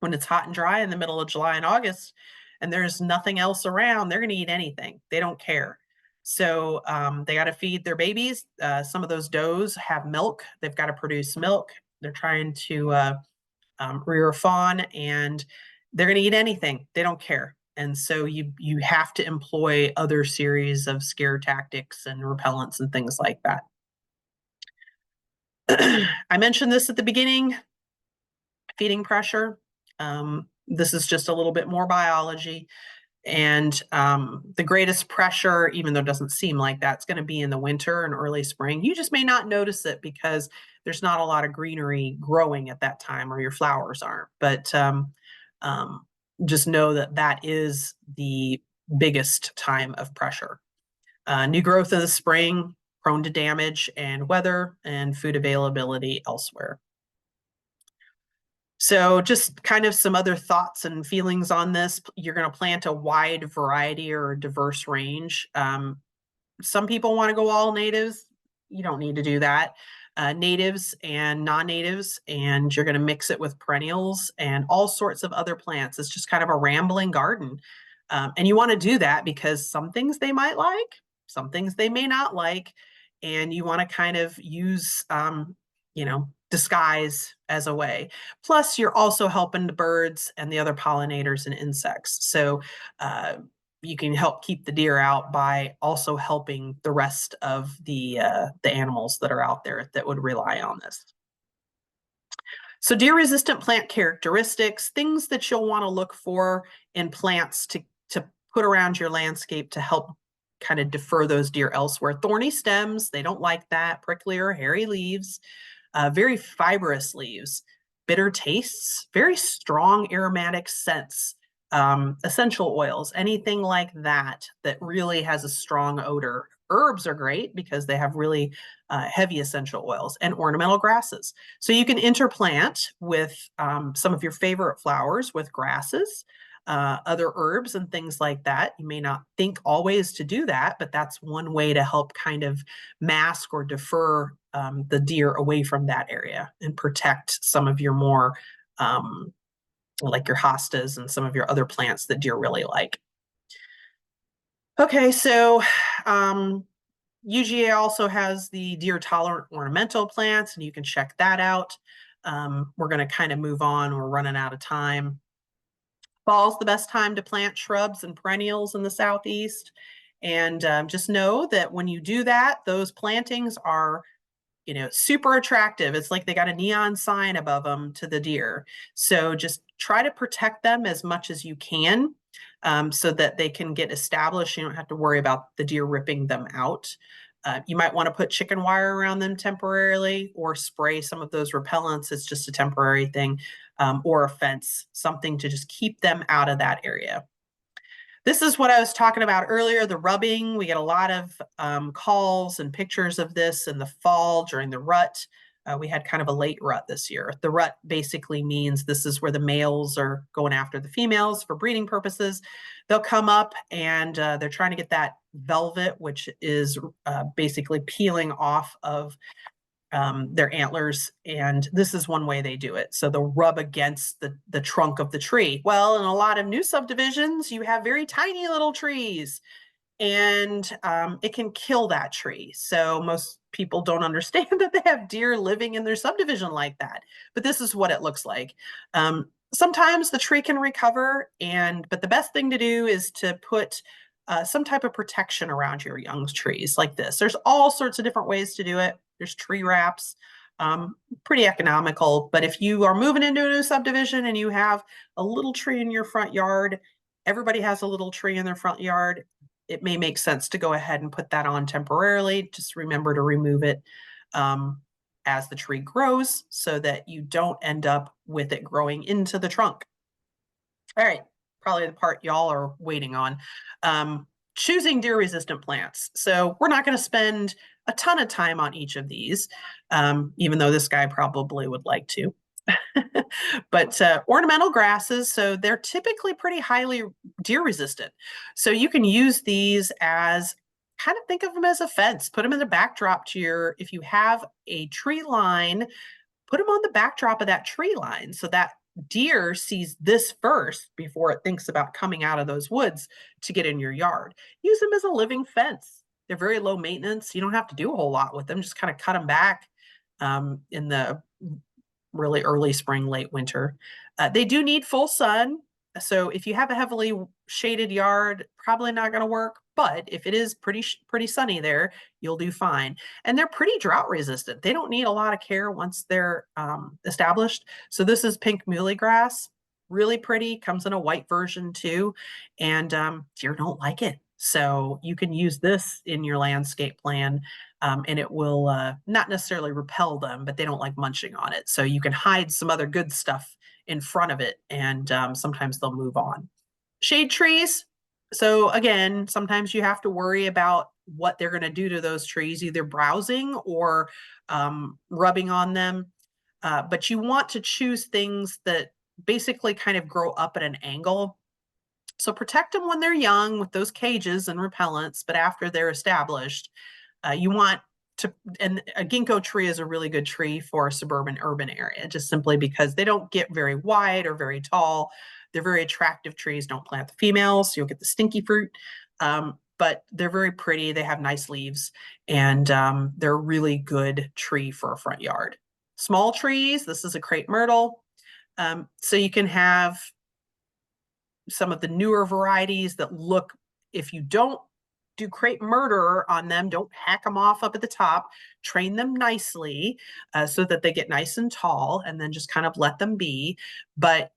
when it's hot and dry in the middle of July and August, and there's nothing else around, they're going to eat anything. They don't care. So they got to feed their babies. Some of those does have milk. They've got to produce milk. They're trying to rear a fawn, and they're going to eat anything. They don't care. And so you have to employ other series of scare tactics and repellents and things like that. I mentioned this at the beginning, feeding pressure. This is just a little bit more biology. And the greatest pressure, even though it doesn't seem like that, it's going to be in the winter and early spring. You just may not notice it because there's not a lot of greenery growing at that time, or your flowers aren't. But just know that that is the biggest time of pressure. New growth in the spring, prone to damage and weather and food availability elsewhere. So just kind of some other thoughts and feelings on this. You're going to plant a wide variety or a diverse range. Some people want to go all natives. You don't need to do that. Natives and non-natives, and you're going to mix it with perennials and all sorts of other plants. It's just kind of a rambling garden. And you want to do that because some things they might like, some things they may not like. And you want to kind of use, disguise as a way. Plus, you're also helping the birds and the other pollinators and insects. So you can help keep the deer out by also helping the rest of the animals that are out there that would rely on this. So deer-resistant plant characteristics, things that you'll want to look for in plants to put around your landscape to help kind of defer those deer elsewhere. Thorny stems, they don't like that. Prickly or hairy leaves, very fibrous leaves, bitter tastes, very strong aromatic scents, essential oils, anything like that that really has a strong odor. Herbs are great because they have really heavy essential oils, and ornamental grasses. So you can interplant with some of your favorite flowers with grasses, other herbs and things like that. You may not think always to do that, but that's one way to help kind of mask or defer the deer away from that area and protect some of your more like your hostas and some of your other plants that deer really like. Okay, so UGA also has the deer tolerant ornamental plants, and you can check that out. We're going to kind of move on. We're running out of time. Fall's the best time to plant shrubs and perennials in the Southeast. And just know that when you do that, those plantings are super attractive. It's like they got a neon sign above them to the deer. So just try to protect them as much as you can, so that they can get established. You don't have to worry about the deer ripping them out. You might want to put chicken wire around them temporarily or spray some of those repellents. It's just a temporary thing, or a fence, something to just keep them out of that area. This is what I was talking about earlier, the rubbing. We get a lot of calls and pictures of this in the fall during the rut. We had kind of a late rut this year. The rut basically means this is where the males are going after the females for breeding purposes. They'll come up and they're trying to get that velvet, which is basically peeling off of their antlers. And this is one way they do it. So they'll rub against the trunk of the tree. Well, in a lot of new subdivisions, you have very tiny little trees, and it can kill that tree. So most people don't understand that they have deer living in their subdivision like that. But this is what it looks like. Sometimes the tree can recover, but the best thing to do is to put some type of protection around your young trees like this. There's all sorts of different ways to do it. There's tree wraps, pretty economical. But if you are moving into a new subdivision and you have a little tree in your front yard, everybody has a little tree in their front yard, it may make sense to go ahead and put that on temporarily. Just remember to remove it as the tree grows so that you don't end up with it growing into the trunk. All right, probably the part y'all are waiting on. Choosing deer resistant plants. So we're not going to spend a ton of time on each of these, even though this guy probably would like to. But ornamental grasses, so they're typically pretty highly deer resistant. So you can use these as, kind of think of them as a fence, put them in the backdrop to if you have a tree line, put them on the backdrop of that tree line so that deer sees this first before it thinks about coming out of those woods to get in your yard. Use them as a living fence. They're very low maintenance. You don't have to do a whole lot with them. Just kind of cut them back in the really early spring, late winter. They do need full sun. So if you have a heavily shaded yard, probably not going to work. But if it is pretty sunny there, you'll do fine. And they're pretty drought resistant. They don't need a lot of care once they're established. So this is pink muhly grass, really pretty, comes in a white version too. And deer don't like it. So you can use this in your landscape plan, and it will not necessarily repel them, but they don't like munching on it. So you can hide some other good stuff in front of it, and sometimes they'll move on. Shade trees. So again, sometimes you have to worry about what they're going to do to those trees, either browsing or rubbing on them. But you want to choose things that basically kind of grow up at an angle. So protect them when they're young with those cages and repellents, but after they're established, you want to, and a ginkgo tree is a really good tree for a suburban urban area, just simply because they don't get very wide or very tall. They're very attractive trees. Don't plant the females, so you'll get the stinky fruit. But they're very pretty. They have nice leaves, and they're a really good tree for a front yard. Small trees, this is a crepe myrtle. So you can have some of the newer varieties that look, if you don't do crepe murder on them, don't hack them off up at the top, train them nicely so that they get nice and tall, and then just kind of let them be. But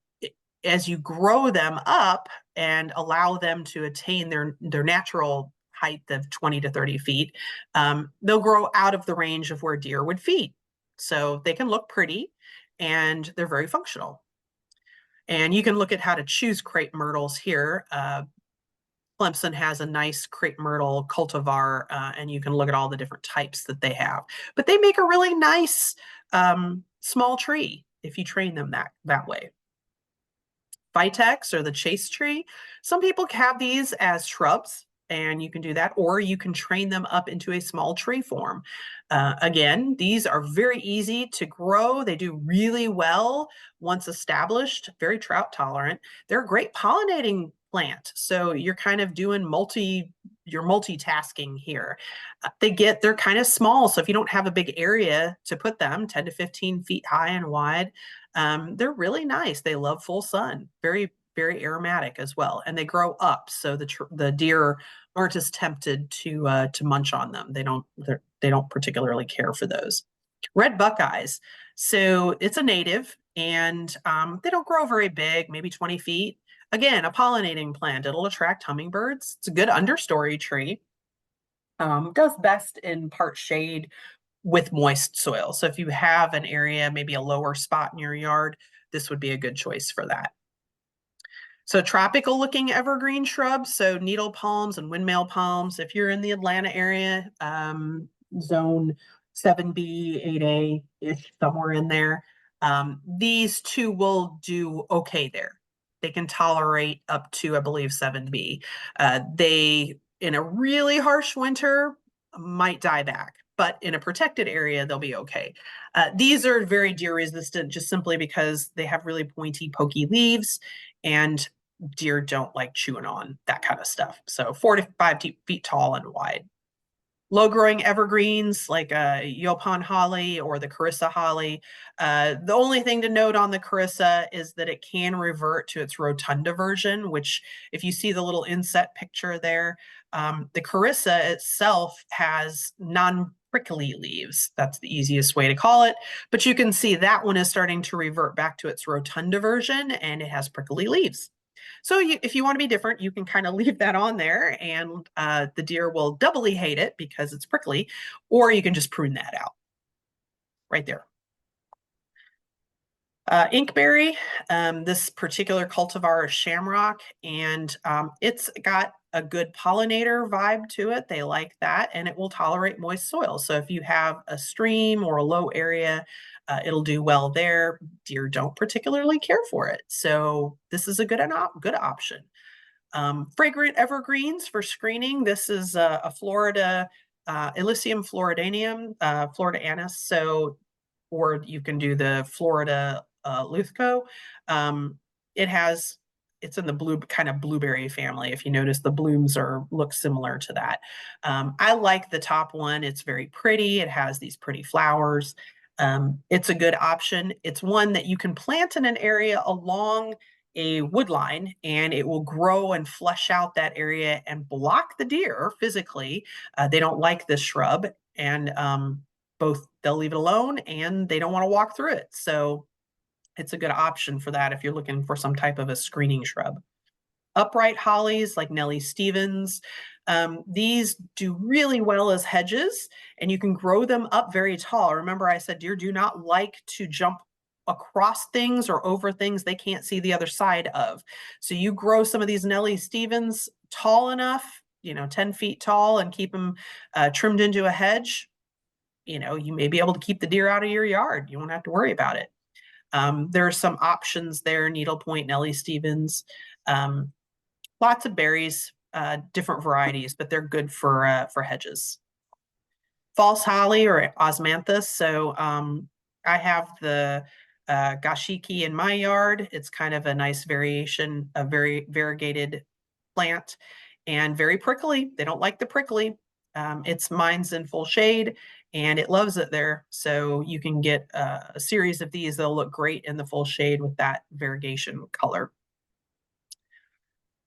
as you grow them up and allow them to attain their natural height of 20 to 30 feet, they'll grow out of the range of where deer would feed. So they can look pretty and they're very functional. And you can look at how to choose crepe myrtles here. Clemson has a nice crepe myrtle cultivar, and you can look at all the different types that they have. But they make a really nice small tree if you train them that way. Vitex, or the chase tree, some people have these as shrubs, and you can do that, or you can train them up into a small tree form. Again, these are very easy to grow. They do really well once established, very drought tolerant. They're a great pollinating plant. So you're kind of doing you're multitasking here. They're kind of small. So if you don't have a big area to put them, 10 to 15 feet high and wide, they're really nice. They love full sun, very, very aromatic as well. And they grow up. So the deer aren't as tempted to munch on them. They don't particularly care for those. Red buckeyes. So it's a native and they don't grow very big, maybe 20 feet. Again, a pollinating plant. It'll attract hummingbirds. It's a good understory tree. Does best in part shade with moist soil. So if you have an area, maybe a lower spot in your yard, this would be a good choice for that. So tropical looking evergreen shrubs, so needle palms and windmill palms. If you're in the Atlanta area, zone 7B, 8A-ish, somewhere in there, these two will do okay there. They can tolerate up to, I believe, 7B. They, in a really harsh winter, might die back, but in a protected area, they'll be okay. These are very deer resistant just simply because they have really pointy, pokey leaves, and deer don't like chewing on that kind of stuff. So 4 to 5 feet tall and wide. Low growing evergreens like Yaupon holly or the Carissa holly. The only thing to note on the Carissa is that it can revert to its rotunda version, which if you see the little inset picture there, the Carissa itself has non-prickly leaves. That's the easiest way to call it. But you can see that one is starting to revert back to its rotunda version and it has prickly leaves. So if you want to be different, you can kind of leave that on there and the deer will doubly hate it because it's prickly, or you can just prune that out right there. Inkberry, this particular cultivar is shamrock, and it's got a good pollinator vibe to it. They like that, and it will tolerate moist soil. So if you have a stream or a low area, it'll do well there. Deer don't particularly care for it. So this is a good option. Fragrant evergreens for screening. This is a Florida Elysium floridanum, Florida anise. So, or you can do the Florida Luthco. It's in the blue kind of blueberry family. If you notice, the blooms look similar to that. I like the top one. It's very pretty. It has these pretty flowers. It's a good option. It's one that you can plant in an area along a wood line and it will grow and flesh out that area and block the deer physically. They don't like this shrub and both they'll leave it alone and they don't want to walk through it. So it's a good option for that if you're looking for some type of a screening shrub. Upright hollies like Nellie Stevens. These do really well as hedges and you can grow them up very tall. Remember I said deer do not like to jump across things or over things they can't see the other side of. So you grow some of these Nellie Stevens tall enough, 10 feet tall and keep them trimmed into a hedge, you may be able to keep the deer out of your yard. You won't have to worry about it. There are some options there, needlepoint, Nellie Stevens, lots of berries, different varieties, but they're good for hedges. False holly or osmanthus. So I have the gashiki in my yard. It's kind of a nice variation, a very variegated plant and very prickly. They don't like the prickly. Mine's in full shade and it loves it there. So you can get a series of these. They'll look great in the full shade with that variegation color.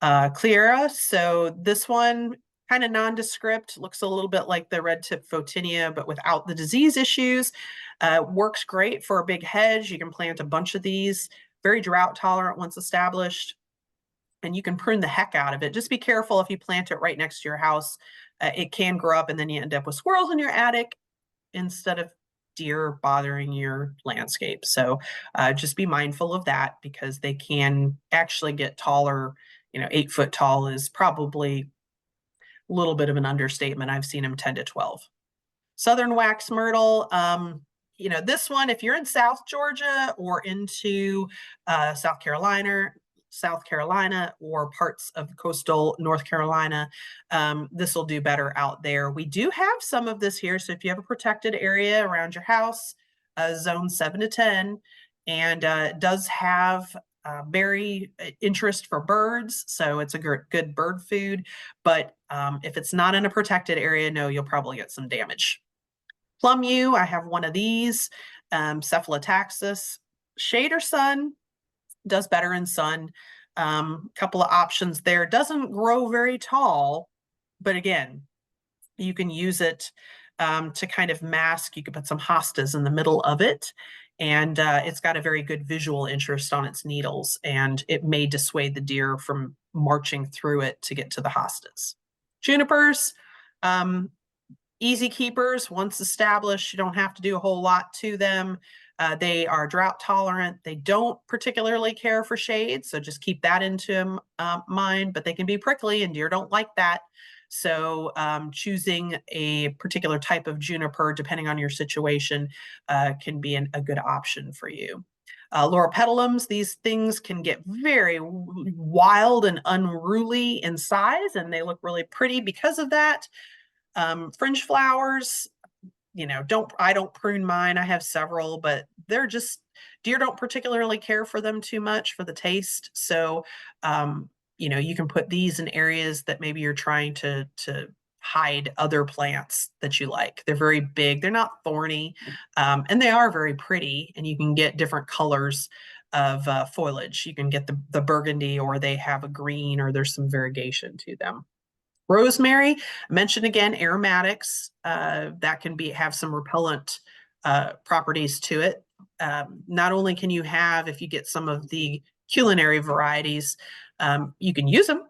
Cleara. So this one kind of nondescript, looks a little bit like the red tip photinia, but without the disease issues. Works great for a big hedge. You can plant a bunch of these, very drought tolerant once established, and you can prune the heck out of it. Just be careful if you plant it right next to your house. It can grow up and then you end up with squirrels in your attic instead of deer bothering your landscape. So just be mindful of that because they can actually get taller. 8 foot tall is probably a little bit of an understatement. I've seen them 10 to 12. Southern wax myrtle. This one, if you're in South Georgia or into South Carolina, or parts of coastal North Carolina, this will do better out there. We do have some of this here. So if you have a protected area around your house, zone 7 to 10, and it does have berry interest for birds. So it's a good bird food. But if it's not in a protected area, no, you'll probably get some damage. Plum yew, I have one of these, Cephalotaxis. Shade or sun, does better in sun. Couple of options there. Doesn't grow very tall, but again, you can use it to kind of mask. You could put some hostas in the middle of it, and it's got a very good visual interest on its needles, and it may dissuade the deer from marching through it to get to the hostas. Junipers, easy keepers. Once established, you don't have to do a whole lot to them. They are drought tolerant. They don't particularly care for shade, so just keep that into mind, but they can be prickly and deer don't like that. So choosing a particular type of juniper, depending on your situation, can be a good option for you. Loropetalums, these things can get very wild and unruly in size, and they look really pretty because of that. Fringe flowers, I don't prune mine. I have several, but they're just, deer don't particularly care for them too much for the taste. So, you can put these in areas that maybe you're trying to hide other plants that you like. They're very big. They're not thorny, and they are very pretty. And you can get different colors of foliage. You can get the burgundy, or they have a green, or there's some variegation to them. Rosemary, mentioned again, aromatics, that can have some repellent properties to it. Not only can you have, if you get some of the culinary varieties, you can use them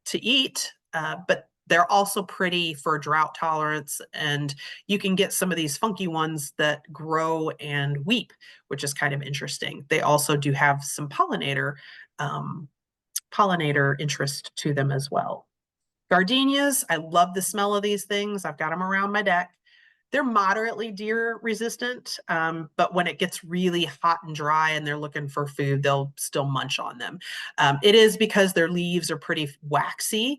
to eat, but they're also pretty for drought tolerance, and you can get some of these funky ones that grow and weep, which is kind of interesting. They also do have some pollinator interest to them as well. Gardenias, I love the smell of these things. I've got them around my deck. They're moderately deer resistant, but when it gets really hot and dry and they're looking for food, they'll still munch on them. It is because their leaves are pretty waxy,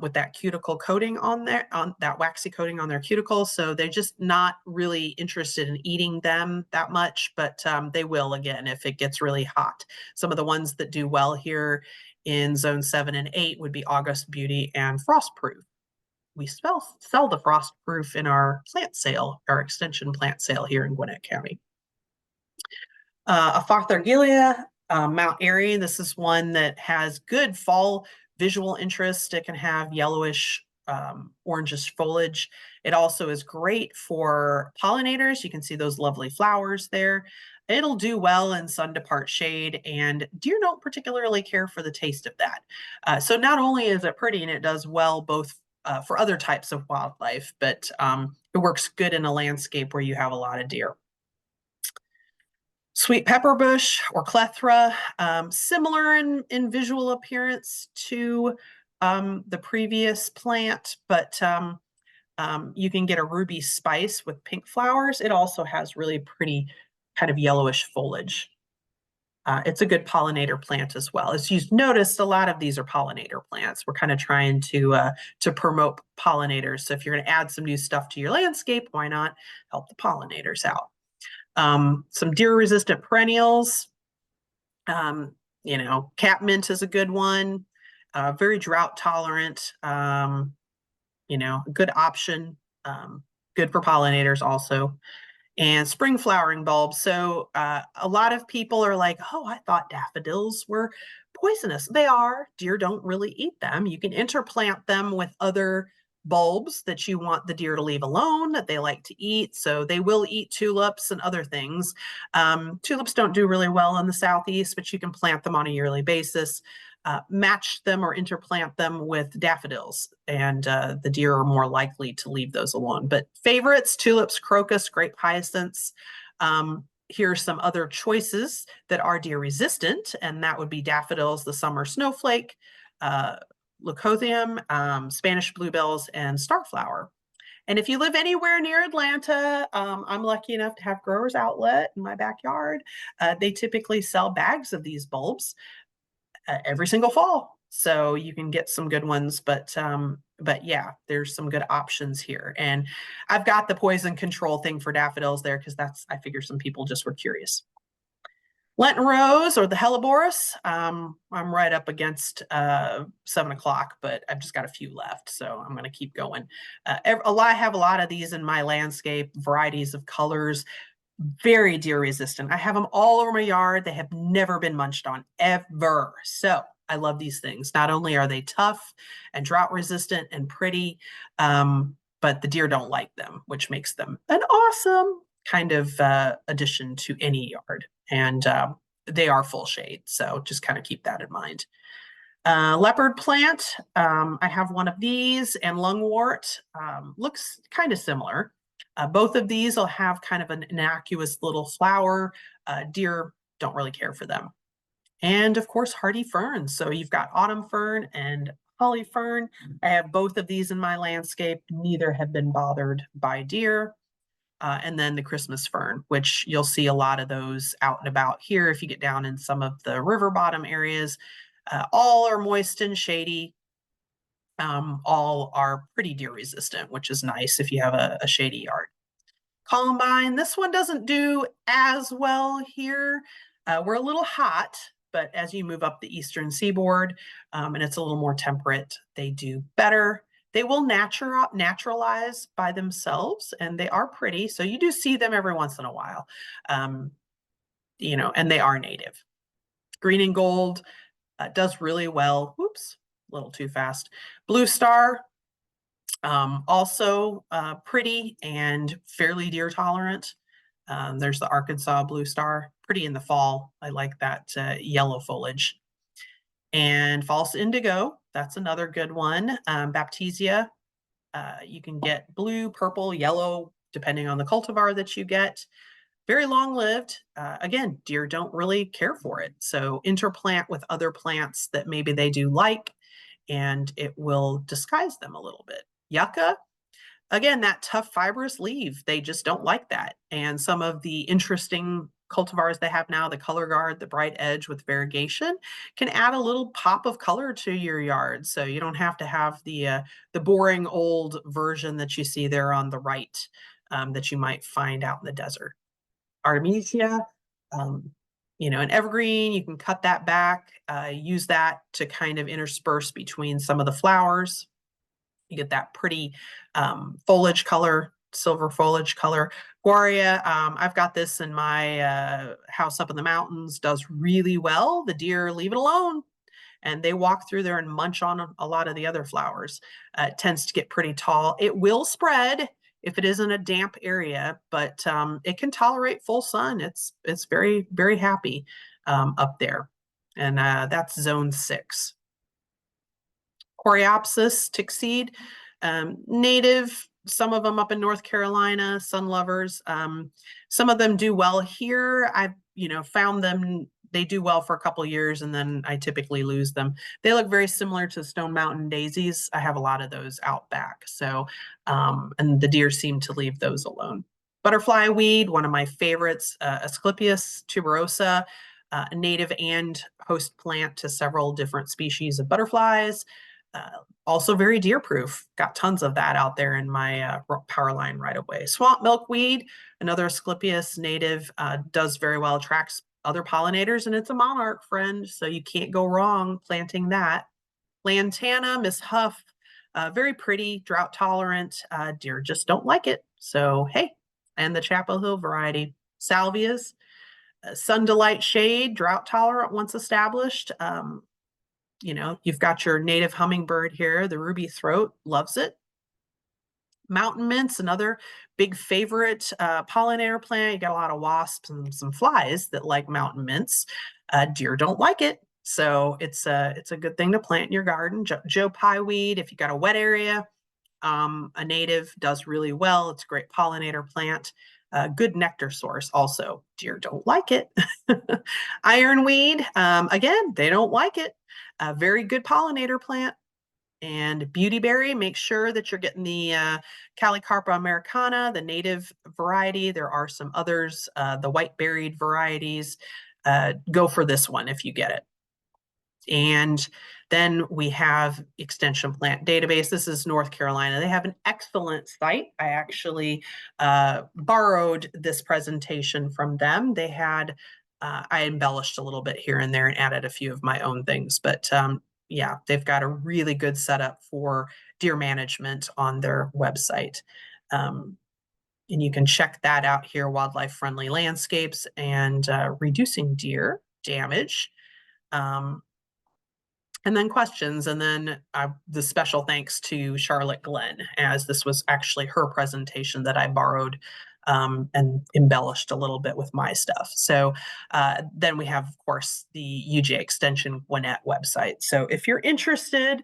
with that cuticle coating on that waxy coating on their cuticle. So they're just not really interested in eating them that much, but they will again if it gets really hot. Some of the ones that do well here in zone 7 and 8 would be August Beauty and Frostproof. We sell the Frostproof in our plant sale, our extension plant sale here in Gwinnett County. Aphthargelia, Mount Airy. This is one that has good fall visual interest. It can have yellowish, orangish foliage. It also is great for pollinators. You can see those lovely flowers there. It'll do well in sun to part shade, and deer don't particularly care for the taste of that. So not only is it pretty and it does well both for other types of wildlife, but it works good in a landscape where you have a lot of deer. Sweet pepper bush or clethra, similar in visual appearance to the previous plant, but you can get a ruby spice with pink flowers. It also has really pretty kind of yellowish foliage. It's a good pollinator plant as well. As you've noticed, a lot of these are pollinator plants. We're kind of trying to promote pollinators. So if you're going to add some new stuff to your landscape, why not help the pollinators out? Some deer-resistant perennials. Catmint is a good one. Very drought tolerant. A good option. Good for pollinators also. And spring flowering bulbs. So a lot of people are like, oh, I thought daffodils were poisonous. They are. Deer don't really eat them. You can interplant them with other bulbs that you want the deer to leave alone, that they like to eat. So they will eat tulips and other things. Tulips don't do really well in the Southeast, but you can plant them on a yearly basis. Match them or interplant them with daffodils, and the deer are more likely to leave those alone. But favorites, tulips, crocus, grape hyacinths. Here are some other choices that are deer resistant, and that would be daffodils, the summer snowflake, leucothium, Spanish bluebells, and starflower. And if you live anywhere near Atlanta, I'm lucky enough to have Growers Outlet in my backyard. They typically sell bags of these bulbs every single fall. So you can get some good ones, but yeah, there's some good options here. And I've got the poison control thing for daffodils there because I figure some people just were curious. Lenten rose or the helleborus. I'm right up against 7 o'clock, but I've just got a few left, so I'm going to keep going. I have a lot of these in my landscape, varieties of colors. Very deer resistant. I have them all over my yard. They have never been munched on ever. So I love these things. Not only are they tough and drought resistant and pretty, but the deer don't like them, which makes them an awesome kind of addition to any yard. And they are full shade, so just kind of keep that in mind. Leopard plant, I have one of these, and lungwort looks kind of similar. Both of these will have kind of an innocuous little flower. Deer don't really care for them. And of course, hardy ferns. So you've got autumn fern and holly fern. I have both of these in my landscape. Neither have been bothered by deer. And then the Christmas fern, which you'll see a lot of those out and about here if you get down in some of the river bottom areas. All are moist and shady. All are pretty deer resistant, which is nice if you have a shady yard. Columbine, this one doesn't do as well here. We're a little hot, but as you move up the eastern seaboard and it's a little more temperate, they do better. They will naturalize by themselves, and they are pretty. So you do see them every once in a while, you know, and they are native. Green and gold does really well. Whoops, a little too fast. Blue star, also pretty and fairly deer tolerant. There's the Arkansas blue star, pretty in the fall. I like that yellow foliage. And false indigo, that's another good one. Baptisia, you can get blue, purple, yellow, depending on the cultivar that you get. Very long lived. Again, deer don't really care for it. So interplant with other plants that maybe they do like, and it will disguise them a little bit. Yucca, again, that tough fibrous leaf, they just don't like that. And some of the interesting cultivars they have now, the color guard, the bright edge with variegation, can add a little pop of color to your yard. So you don't have to have the boring old version that you see there on the right that you might find out in the desert. Artemisia, you know, an evergreen, you can cut that back, use that to kind of intersperse between some of the flowers. You get that pretty foliage color, silver foliage color. Guaria, I've got this in my house up in the mountains, does really well. The deer leave it alone, and they walk through there and munch on a lot of the other flowers. It tends to get pretty tall. It will spread if it is in a damp area, but it can tolerate full sun. It's very, very happy up there. And that's zone 6. Coreopsis tickseed, native, some of them up in North Carolina, sun lovers. Some of them do well here. I've, you know, found them, they do well for a couple years and then I typically lose them. They look very similar to Stone Mountain daisies. I have a lot of those out back. So, and the deer seem to leave those alone. Butterfly weed, one of my favorites, Asclepias tuberosa, a native and host plant to several different species of butterflies. Also very deer proof. Got tons of that out there in my power line right away. Swamp milkweed, another Asclepias native, does very well, attracts other pollinators, and it's a monarch friend, so you can't go wrong planting that. Lantana, Miss Huff, very pretty, drought tolerant. Deer just don't like it. So hey, and the Chapel Hill variety. Salvias, Sun Delight shade, drought tolerant once established. You know, you've got your native hummingbird here, the ruby throat, loves it. Mountain mints, another big favorite pollinator plant. You got a lot of wasps and some flies that like mountain mints. Deer don't like it, so it's a good thing to plant in your garden. Joe pie weed, if you got a wet area, a native, does really well. It's a great pollinator plant. Good nectar source also. Deer don't like it. Ironweed, again, they don't like it. A very good pollinator plant. And beautyberry, make sure that you're getting the Calicarpa americana, the native variety. There are some others, the white-berried varieties. Go for this one if you get it. And then we have Extension Plant Database. This is North Carolina. They have an excellent site. I actually borrowed this presentation from them. They had, I embellished a little bit here and there and added a few of my own things, but yeah, they've got a really good setup for deer management on their website. And you can check that out here, Wildlife Friendly Landscapes and Reducing Deer Damage. and then questions, and then the special thanks to Charlotte Glenn, as this was actually her presentation that I borrowed and embellished a little bit with my stuff. So then we have, of course, the UGA Extension Gwinnett website. So if you're interested,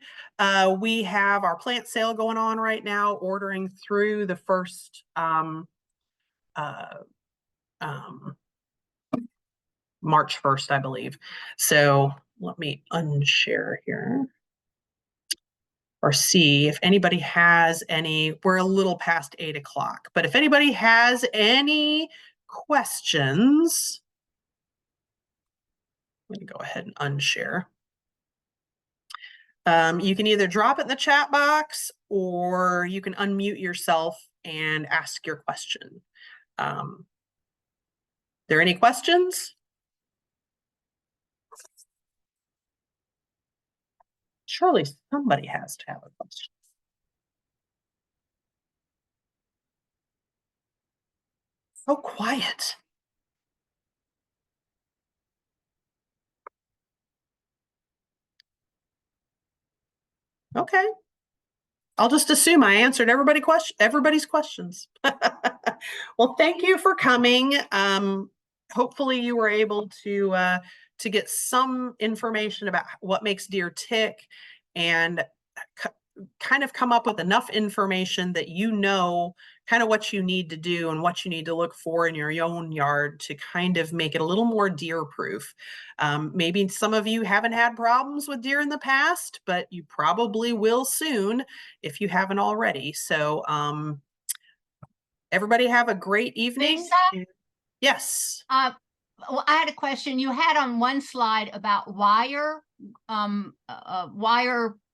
we have our plant sale going on right now, ordering through the first March 1st, I believe. So let me unshare here or see if anybody has any. We're a little past 8 o'clock, but if anybody has any questions, I'm going to go ahead and unshare. You can either drop it in the chat box or you can unmute yourself and ask your question. There any questions? Surely somebody has to have a question. So quiet. Okay. I'll just assume I answered everybody's questions. Well, thank you for coming. Hopefully you were able to get some information about what makes deer tick and kind of come up with enough information that you know kind of what you need to do and what you need to look for in your own yard to kind of make it a little more deer proof. Maybe some of you haven't had problems with deer in the past, but you probably will soon if you haven't already. So everybody have a great evening. Lisa? Yes. Well, I had a question. You had on one slide about wire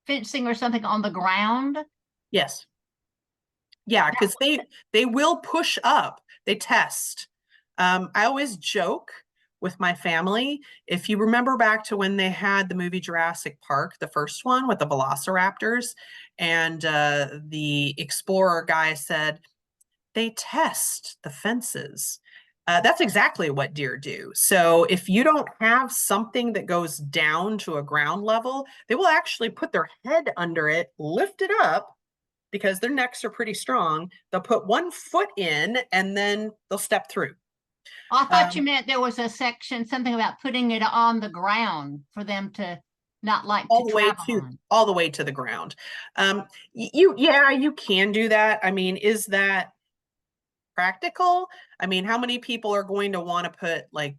fencing or something on the ground. Yes. Yeah, because they will push up. They test. I always joke with my family. If you remember back to when they had the movie Jurassic Park, the first one with the velociraptors, and the explorer guy said, they test the fences. That's exactly what deer do. So if you don't have something that goes down to a ground level, they will actually put their head under it, lift it up, because their necks are pretty strong. They'll put 1 foot in and then they'll step through. I thought you meant there was a section, something about putting it on the ground for them to not like all to the way travel to on. all the way to the ground. You can do that. I mean, is that practical? I mean, how many people are going to want to put like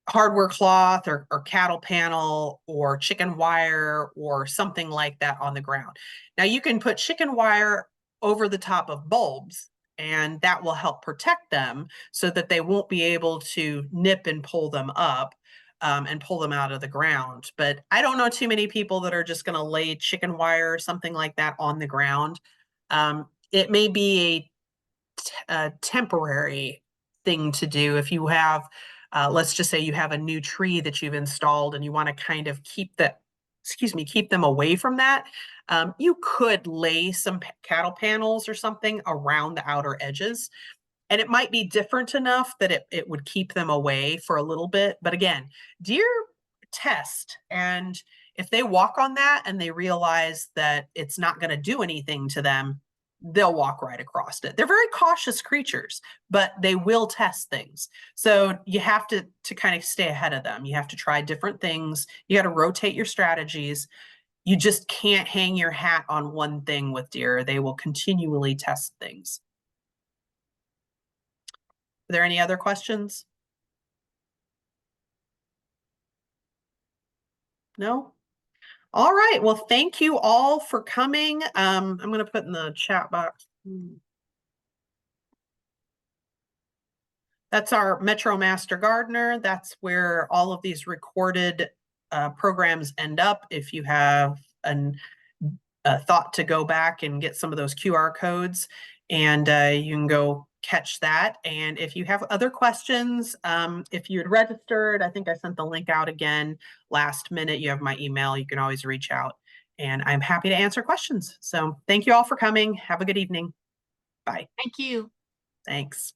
hardware cloth or cattle panel or chicken wire or something like that on the ground? Now you can put chicken wire over the top of bulbs, and that will help protect them so that they won't be able to nip and pull them up and pull them out of the ground. But I don't know too many people that are just going to lay chicken wire or something like that on the ground. It may be a temporary thing to do if you have, let's just say you have a new tree that you've installed and you want to kind of keep them away from that. You could lay some cattle panels or something around the outer edges, and it might be different enough that it would keep them away for a little bit. But again, deer test, and if they walk on that and they realize that it's not going to do anything to them, they'll walk right across it. They're very cautious creatures, but they will test things. So you have to kind of stay ahead of them. You have to try different things. You got to rotate your strategies. You just can't hang your hat on one thing with deer. They will continually test things. Are there any other questions? No? All right. Well, thank you all for coming. I'm going to put in the chat box. That's our Metro Master Gardener. That's where all of these recorded programs end up. If you have a thought to go back and get some of those QR codes, and you can go catch that. And if you have other questions, if you had registered, I think I sent the link out again last minute. You have my email. You can always reach out, and I'm happy to answer questions. So thank you all for coming. Have a good evening. Bye. Thank you. Thanks.